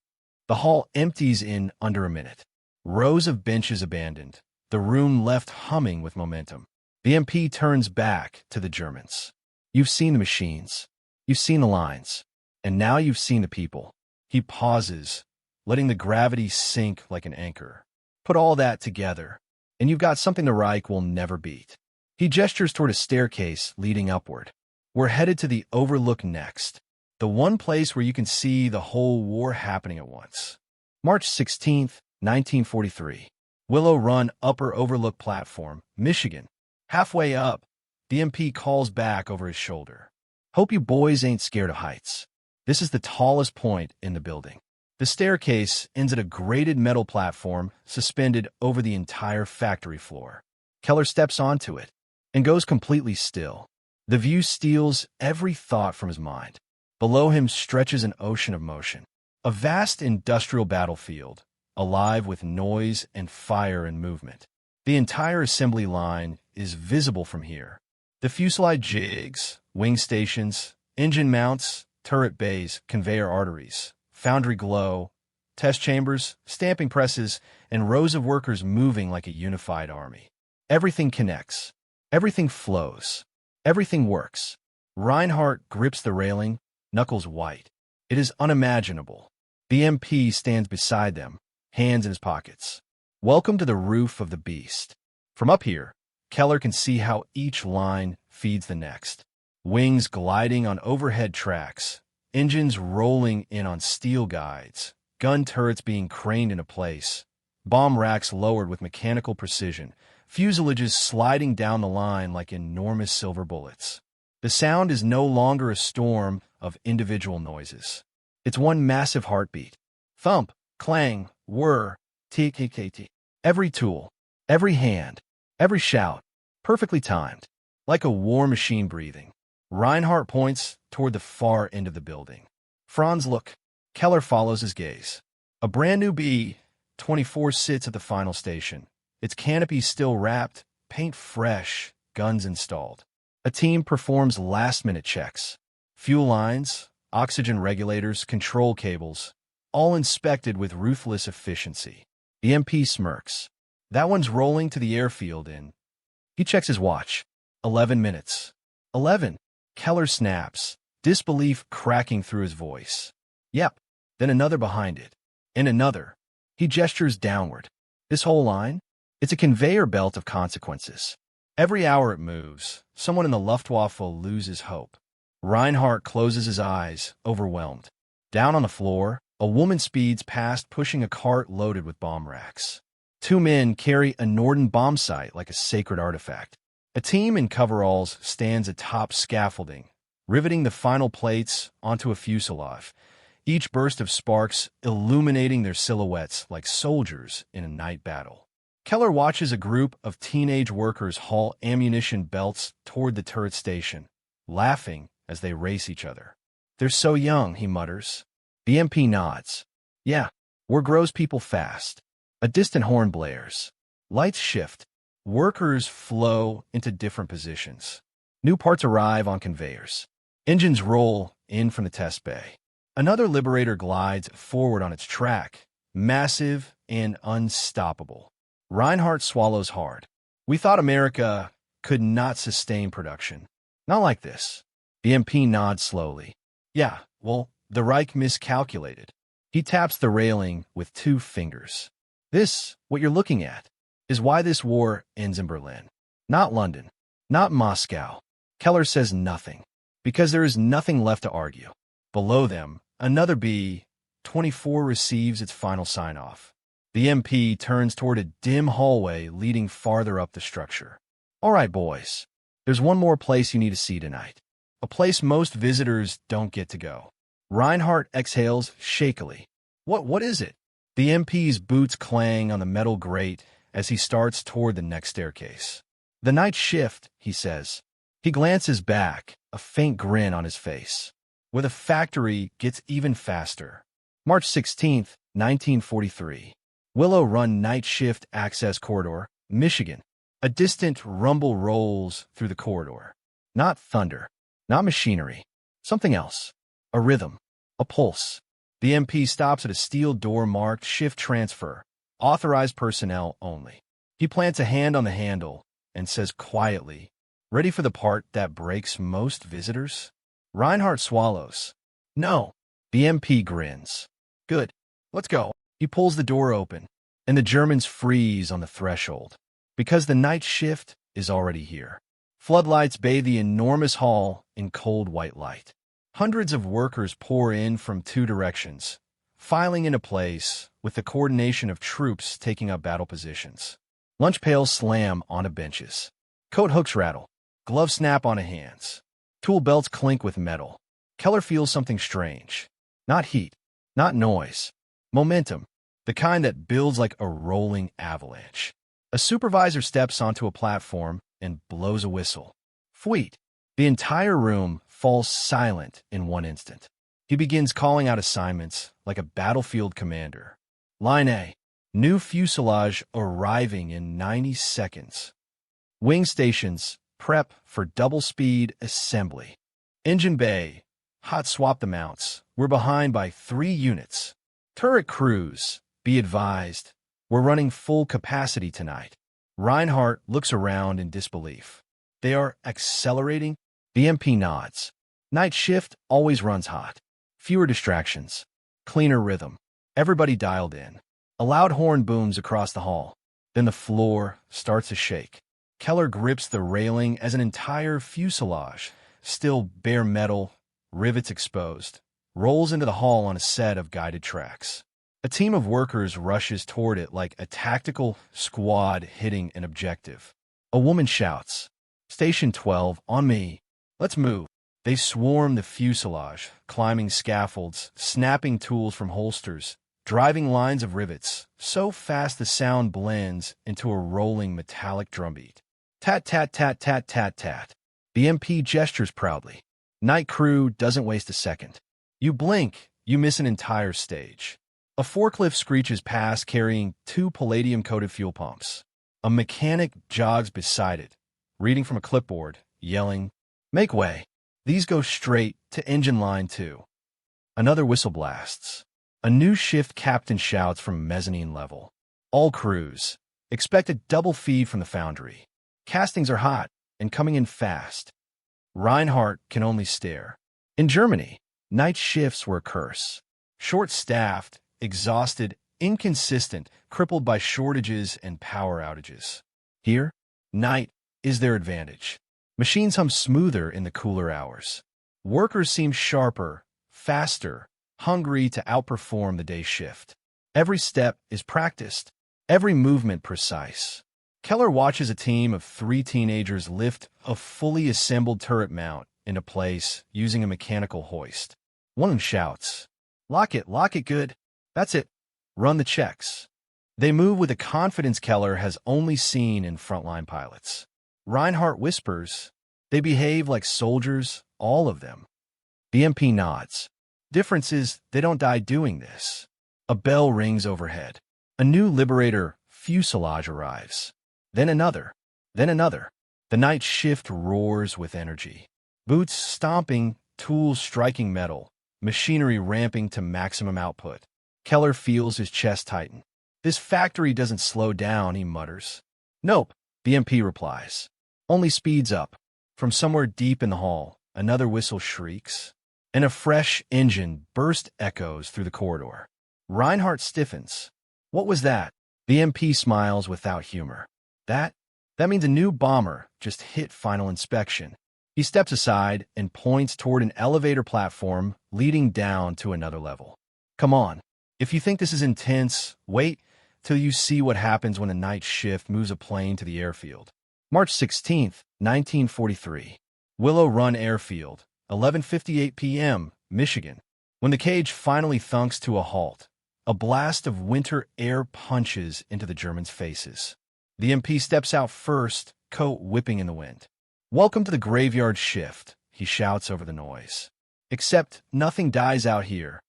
The hall empties in under a minute. Rows of benches abandoned. The room left humming with momentum. BMP turns back to the Germans. You've seen the machines. You've seen the lines. And now you've seen the people. He pauses, letting the gravity sink like an anchor. Put all that together, and you've got something the Reich will never beat. He gestures toward a staircase leading upward. We're headed to the Overlook next, the one place where you can see the whole war happening at once. March 16th, 1943. Willow Run Upper Overlook Platform, Michigan. Halfway up, BMP calls back over his shoulder. Hope you boys ain't scared of heights. This is the tallest point in the building. The staircase ends at a grated metal platform suspended over the entire factory floor. Keller steps onto it and goes completely still. The view steals every thought from his mind. Below him stretches an ocean of motion. A vast industrial battlefield, alive with noise and fire and movement. The entire assembly line is visible from here. The fuselage jigs, wing stations, engine mounts, turret bays, conveyor arteries, foundry glow, test chambers, stamping presses, and rows of workers moving like a unified army. Everything connects. Everything flows. Everything works. Reinhardt grips the railing, knuckles white. It is unimaginable. BMP stands beside them, hands in his pockets. Welcome to the roof of the beast. From up here, Keller can see how each line feeds the next. Wings gliding on overhead tracks, engines rolling in on steel guides, gun turrets being craned into place, bomb racks lowered with mechanical precision, fuselages sliding down the line like enormous silver bullets. The sound is no longer a storm of individual noises. It's one massive heartbeat. Thump, clang, whir, tick-tick-tick. Every tool, every hand, every shout, perfectly timed, like a war machine breathing. Reinhardt points toward the far end of the building. Franz, look. Keller follows his gaze. A brand new B-24 sits at the final station. Its canopy still wrapped, paint fresh, guns installed. A team performs last-minute checks. Fuel lines, oxygen regulators, control cables, all inspected with ruthless efficiency. The MP smirks. That one's rolling to the airfield in. He checks his watch. 11 minutes. 11. Keller snaps, disbelief cracking through his voice. Yep. Then another behind it. And another. He gestures downward. This whole line? It's a conveyor belt of consequences. Every hour it moves, someone in the Luftwaffe loses hope. Reinhardt closes his eyes, overwhelmed. Down on the floor, a woman speeds past pushing a cart loaded with bomb racks. 2 men carry a Norden bomb sight like a sacred artifact. A team in coveralls stands atop scaffolding, riveting the final plates onto a fuselage, each burst of sparks illuminating their silhouettes like soldiers in a night battle. Keller watches a group of teenage workers haul ammunition belts toward the turret station, laughing as they race each other. They're so young, he mutters. BMP nods. Yeah, war grows people fast. A distant horn blares. Lights shift. Workers flow into different positions. New parts arrive on conveyors. Engines roll in from the test bay. Another Liberator glides forward on its track, massive and unstoppable. Reinhardt swallows hard. We thought America could not sustain production. Not like this. BMP nods slowly. Yeah, well, the Reich miscalculated. He taps the railing with 2 fingers. This, what you're looking at, is why this war ends in Berlin. Not London. Not Moscow. Keller says nothing, because there is nothing left to argue. Below them, another B-24 receives its final sign-off. The MP turns toward a dim hallway leading farther up the structure. All right, boys. There's one more place you need to see tonight. A place most visitors don't get to go. Reinhardt exhales shakily. What is it? The MP's boots clang on the metal grate as he starts toward the next staircase. The night shift, he says. He glances back, a faint grin on his face. Where the factory gets even faster. March 16th, 1943. Willow Run Night Shift Access Corridor, Michigan. A distant rumble rolls through the corridor. Not thunder, not machinery. Something else. A rhythm. A pulse. The MP stops at a steel door marked Shift Transfer. Authorized personnel only. He plants a hand on the handle and says quietly, "Ready for the part that breaks most visitors?" Reinhardt swallows. "No." The MP grins. "Good. Let's go." He pulls the door open, and the Germans freeze on the threshold, because the night shift is already here. Floodlights bathe the enormous hall in cold white light. Hundreds of workers pour in from two directions, filing into place with the coordination of troops taking up battle positions. Lunch pails slam onto benches. Coat hooks rattle. Gloves snap onto hands. Tool belts clink with metal. Keller feels something strange. Not heat. Not noise. Momentum. The kind that builds like a rolling avalanche. A supervisor steps onto a platform and blows a whistle. Fweet. The entire room falls silent in one instant. He begins calling out assignments like a battlefield commander. Line A. New fuselage arriving in 90 seconds. Wing stations, prep for double-speed assembly. Engine bay, hot swap the mounts. We're behind by 3 units. Turret crews, be advised, we're running full capacity tonight. Reinhardt looks around in disbelief. They are accelerating? The MP nods. Night shift always runs hot. Fewer distractions. Cleaner rhythm. Everybody dialed in. A loud horn booms across the hall. Then the floor starts to shake. Keller grips the railing as an entire fuselage, still bare metal, rivets exposed, rolls into the hall on a set of guided tracks. A team of workers rushes toward it like a tactical squad hitting an objective. A woman shouts, "Station 12, on me. Let's move." They swarm the fuselage, climbing scaffolds, snapping tools from holsters, driving lines of rivets, so fast the sound blends into a rolling metallic drumbeat. Tat, tat, tat, tat, tat, tat. The MP gestures proudly. Night crew doesn't waste a second. You blink, you miss an entire stage. A forklift screeches past carrying 2 palladium-coated fuel pumps. A mechanic jogs beside it, reading from a clipboard, yelling, "Make way." These go straight to engine line 2. Another whistle blasts. A new shift captain shouts from mezzanine level. All crews, expect a double feed from the foundry. Castings are hot and coming in fast. Reinhardt can only stare. In Germany, night shifts were a curse. Short-staffed, exhausted, inconsistent, crippled by shortages and power outages. Here, night is their advantage. Machines hum smoother in the cooler hours. Workers seem sharper, faster, hungry to outperform the day shift. Every step is practiced, every movement precise. Keller watches a team of 3 teenagers lift a fully assembled turret mount into place using a mechanical hoist. One of them shouts, lock it good. That's it. Run the checks." They move with a confidence Keller has only seen in frontline pilots. Reinhardt whispers, "They behave like soldiers, all of them." The MP nods. Difference is, they don't die doing this. A bell rings overhead. A new Liberator fuselage arrives. Then another. Then another. The night shift roars with energy. Boots stomping, tools striking metal, machinery ramping to maximum output. Keller feels his chest tighten. "This factory doesn't slow down," he mutters. "Nope," the MP replies. "Only speeds up." From somewhere deep in the hall, another whistle shrieks, and a fresh engine burst echoes through the corridor. Reinhardt stiffens. "What was that?" The MP smiles without humor. That That means a new bomber just hit final inspection. He steps aside and points toward an elevator platform leading down to another level. Come on. If you think this is intense, wait till you see what happens when a night shift moves a plane to the airfield. March 16, 1943. Willow Run Airfield, 11:58 p.m., Michigan. When the cage finally thunks to a halt, a blast of winter air punches into the Germans' faces. The MP steps out first, coat whipping in the wind. "Welcome to the graveyard shift," he shouts over the noise. Except nothing dies out here.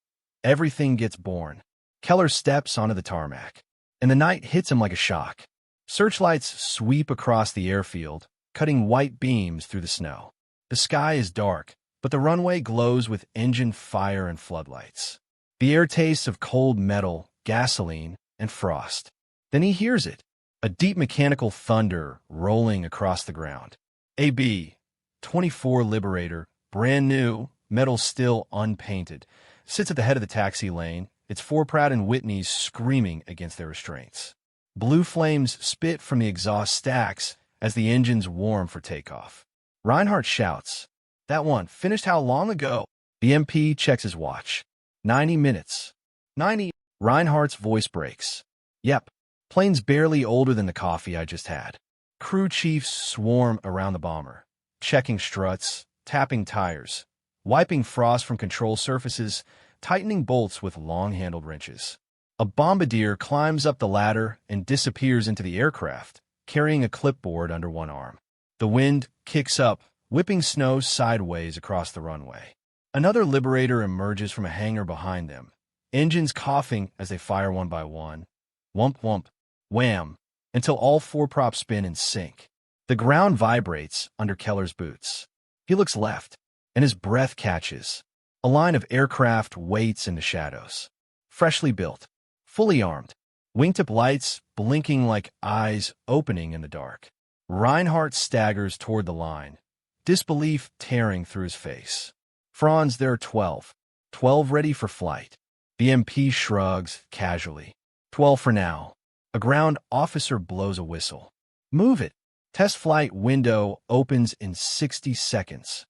Everything gets born. Keller steps onto the tarmac, and the night hits him like a shock. Searchlights sweep across the airfield, cutting white beams through the snow. The sky is dark, but the runway glows with engine fire and floodlights. The air tastes of cold metal, gasoline, and frost. Then he hears it, a deep mechanical thunder rolling across the ground. A B-24 Liberator, brand new, metal still unpainted, sits at the head of the taxi lane, its Ford Pratt and Whitneys screaming against their restraints. Blue flames spit from the exhaust stacks as the engines warm for takeoff. Reinhardt shouts, "That one finished how long ago?" The MP checks his watch. 90 minutes. 90. Reinhardt's voice breaks. "Yep. Plane's barely older than the coffee I just had." Crew chiefs swarm around the bomber, checking struts, tapping tires, wiping frost from control surfaces, tightening bolts with long-handled wrenches. A bombardier climbs up the ladder and disappears into the aircraft, carrying a clipboard under one arm. The wind kicks up, whipping snow sideways across the runway. Another Liberator emerges from a hangar behind them, engines coughing as they fire one by one. Whump, whump, wham, until all four props spin and sink. The ground vibrates under Keller's boots. He looks left, and his breath catches. A line of aircraft waits in the shadows. Freshly built, fully armed, wingtip lights blinking like eyes opening in the dark. Reinhardt staggers toward the line, disbelief tearing through his face. "Franz, there are 12. 12 ready for flight." The MP shrugs casually. 12 for now." A ground officer blows a whistle. "Move it." Test flight window opens in 60 seconds.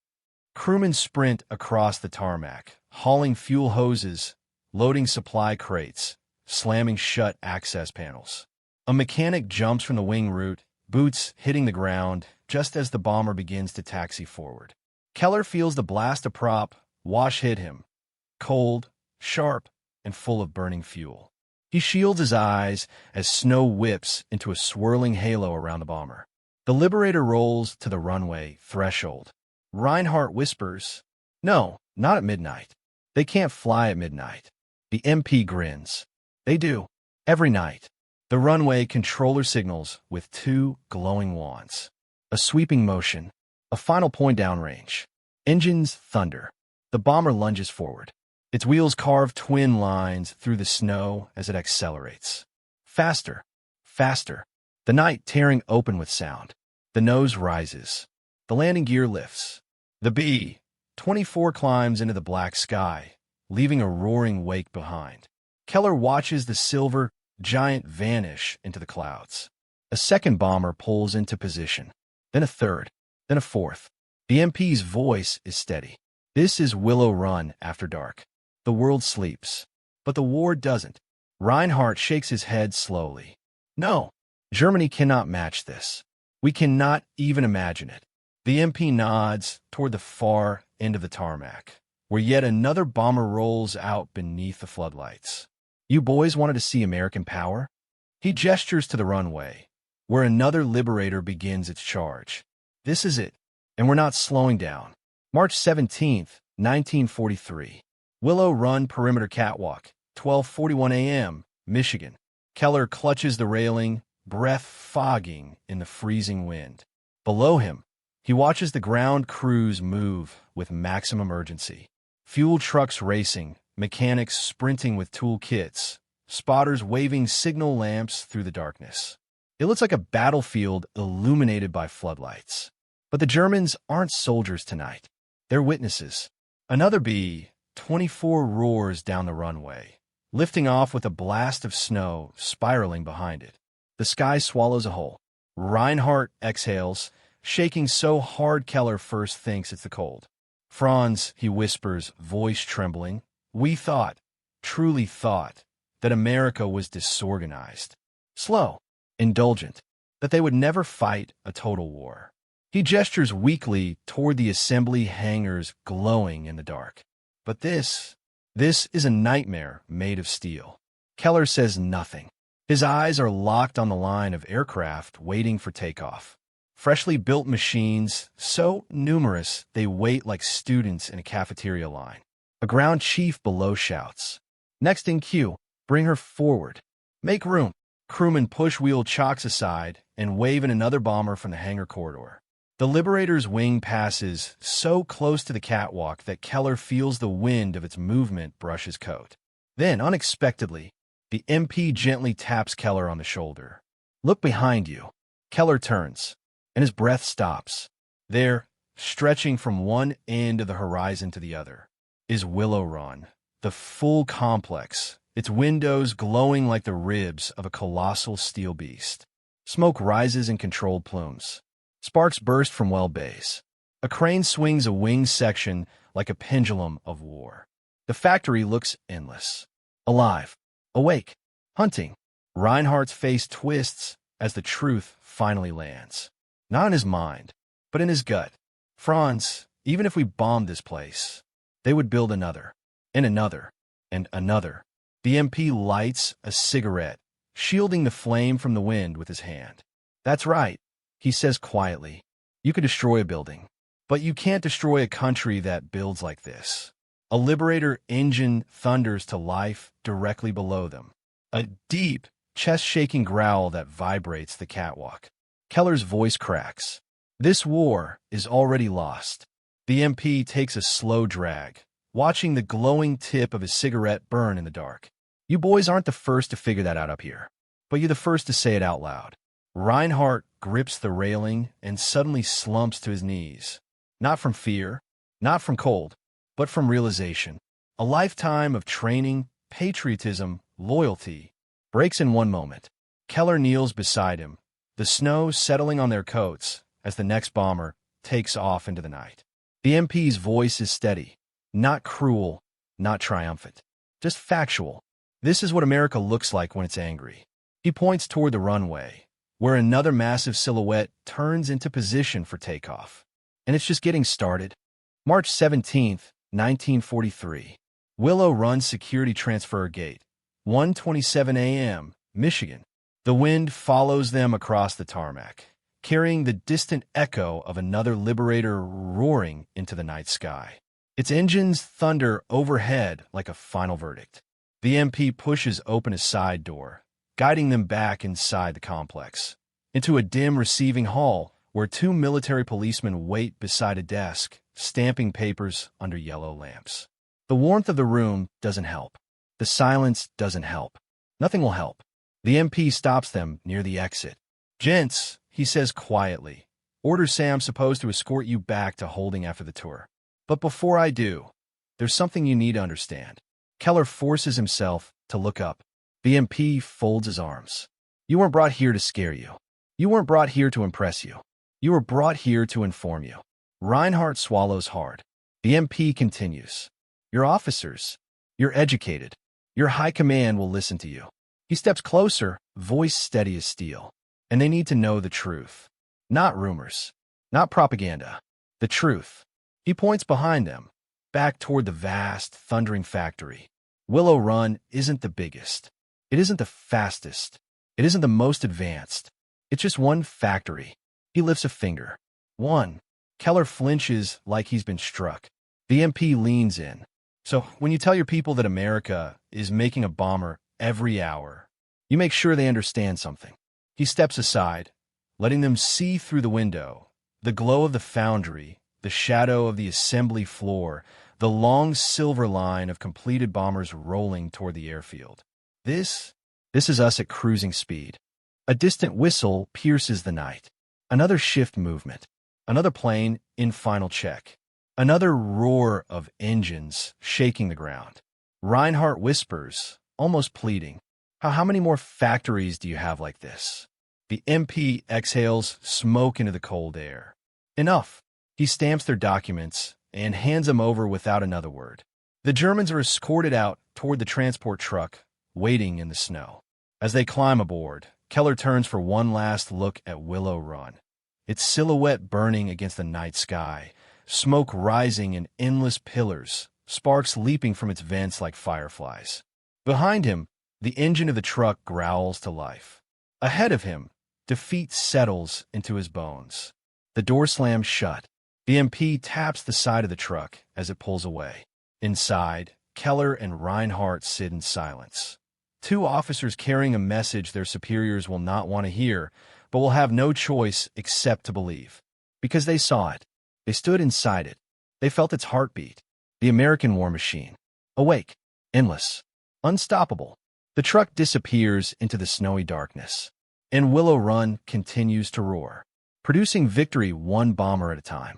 Crewmen sprint across the tarmac, hauling fuel hoses, loading supply crates, slamming shut access panels. A mechanic jumps from the wing root, boots hitting the ground just as the bomber begins to taxi forward. Keller feels the blast of prop wash hit him, cold, sharp, and full of burning fuel. He shields his eyes as snow whips into a swirling halo around the bomber. The Liberator rolls to the runway threshold. Reinhardt whispers, "No, not at midnight. They can't fly at midnight." The MP grins. "They do. Every night." The runway controller signals with two glowing wands. A sweeping motion, a final point downrange. Engines thunder. The bomber lunges forward. Its wheels carve twin lines through the snow as it accelerates. Faster, faster. The night tearing open with sound. The nose rises. The landing gear lifts. The B-24 climbs into the black sky, leaving a roaring wake behind. Keller watches the silver giant vanish into the clouds. A second bomber pulls into position. Then a third. Then a fourth. The MP's voice is steady. "This is Willow Run after dark. The world sleeps. But the war doesn't." Reinhardt shakes his head slowly. "No, Germany cannot match this. We cannot even imagine it." The MP nods toward the far end of the tarmac, where yet another bomber rolls out beneath the floodlights. "You boys wanted to see American power?" He gestures to the runway, where another Liberator begins its charge. "This is it, and we're not slowing down." March 17th, 1943. Willow Run Perimeter Catwalk, 12:41 a.m., Michigan. Keller clutches the railing, breath fogging in the freezing wind. Below him, he watches the ground crews move with maximum urgency. Fuel trucks racing, mechanics sprinting with tool kits, spotters waving signal lamps through the darkness. It looks like a battlefield illuminated by floodlights. But the Germans aren't soldiers tonight. They're witnesses. Another B-24 roars down the runway, lifting off with a blast of snow spiraling behind it. The sky swallows a whole. Reinhardt exhales, shaking so hard Keller first thinks it's the cold. Franz, he whispers, voice trembling, we thought, truly thought, that America was disorganized, slow, indulgent, that they would never fight a total war. He gestures weakly toward the assembly hangars glowing in the dark. But this is a nightmare made of steel. Keller says nothing. His eyes are locked on the line of aircraft waiting for takeoff. Freshly built machines, so numerous they wait like students in a cafeteria line. A ground chief below shouts, next in queue, bring her forward. Make room. Crewmen push wheel chocks aside and wave in another bomber from the hangar corridor. The Liberator's wing passes so close to the catwalk that Keller feels the wind of its movement brush his coat. Then, unexpectedly, the MP gently taps Keller on the shoulder. Look behind you. Keller turns, and his breath stops. There, stretching from one end of the horizon to the other, is Willow Run, the full complex, its windows glowing like the ribs of a colossal steel beast. Smoke rises in controlled plumes. Sparks burst from well bays. A crane swings a wing section like a pendulum of war. The factory looks endless. Alive. Awake. Hunting. Reinhardt's face twists as the truth finally lands. Not in his mind, but in his gut. Franz, even if we bombed this place, they would build another, and another, and another. The MP lights a cigarette, shielding the flame from the wind with his hand. That's right, he says quietly. You can destroy a building, but you can't destroy a country that builds like this. A Liberator engine thunders to life directly below them. A deep, chest-shaking growl that vibrates the catwalk. Keller's voice cracks. This war is already lost. The MP takes a slow drag, watching the glowing tip of his cigarette burn in the dark. You boys aren't the first to figure that out up here, but you're the first to say it out loud. Reinhardt grips the railing and suddenly slumps to his knees. Not from fear, not from cold, but from realization. A lifetime of training, patriotism, loyalty breaks in one moment. Keller kneels beside him, the snow settling on their coats as the next bomber takes off into the night. The MP's voice is steady, not cruel, not triumphant, just factual. This is what America looks like when it's angry. He points toward the runway, where another massive silhouette turns into position for takeoff. And it's just getting started. March 17th, 1943. Willow Run Security Transfer Gate, 1:27 a.m., Michigan. The wind follows them across the tarmac, carrying the distant echo of another Liberator roaring into the night sky. Its engines thunder overhead like a final verdict. The MP pushes open a side door, guiding them back inside the complex, into a dim receiving hall where two military policemen wait beside a desk, stamping papers under yellow lamps. The warmth of the room doesn't help. The silence doesn't help. Nothing will help. The MP stops them near the exit. Gents, he says quietly, orders say I'm supposed to escort you back to holding after the tour. But before I do, there's something you need to understand. Keller forces himself to look up. The MP folds his arms. You weren't brought here to scare you. You weren't brought here to impress you. You were brought here to inform you. Reinhardt swallows hard. The MP continues. Your officers, you're educated. Your high command will listen to you. He steps closer, voice steady as steel. And they need to know the truth. Not rumors. Not propaganda. The truth. He points behind them, back toward the vast, thundering factory. Willow Run isn't the biggest. It isn't the fastest. It isn't the most advanced. It's just one factory. He lifts a finger. One. Keller flinches like he's been struck. The MP leans in. So when you tell your people that America is making a bomber every hour, you make sure they understand something. He steps aside, letting them see through the window, the glow of the foundry, the shadow of the assembly floor, the long silver line of completed bombers rolling toward the airfield. This is us at cruising speed. A distant whistle pierces the night. Another shift movement. Another plane in final check. Another roar of engines shaking the ground. Reinhardt whispers, almost pleading, How many more factories do you have like this? The MP exhales smoke into the cold air. Enough. He stamps their documents and hands them over without another word. The Germans are escorted out toward the transport truck, waiting in the snow. As they climb aboard, Keller turns for one last look at Willow Run. Its silhouette burning against the night sky, smoke rising in endless pillars, sparks leaping from its vents like fireflies. Behind him, the engine of the truck growls to life. Ahead of him, defeat settles into his bones. The door slams shut. The MP taps the side of the truck as it pulls away. Inside, Keller and Reinhardt sit in silence. Two officers carrying a message their superiors will not want to hear, but will have no choice except to believe. Because they saw it. They stood inside it. They felt its heartbeat. The American war machine. Awake. Endless. Unstoppable. The truck disappears into the snowy darkness. And Willow Run continues to roar, producing victory one bomber at a time.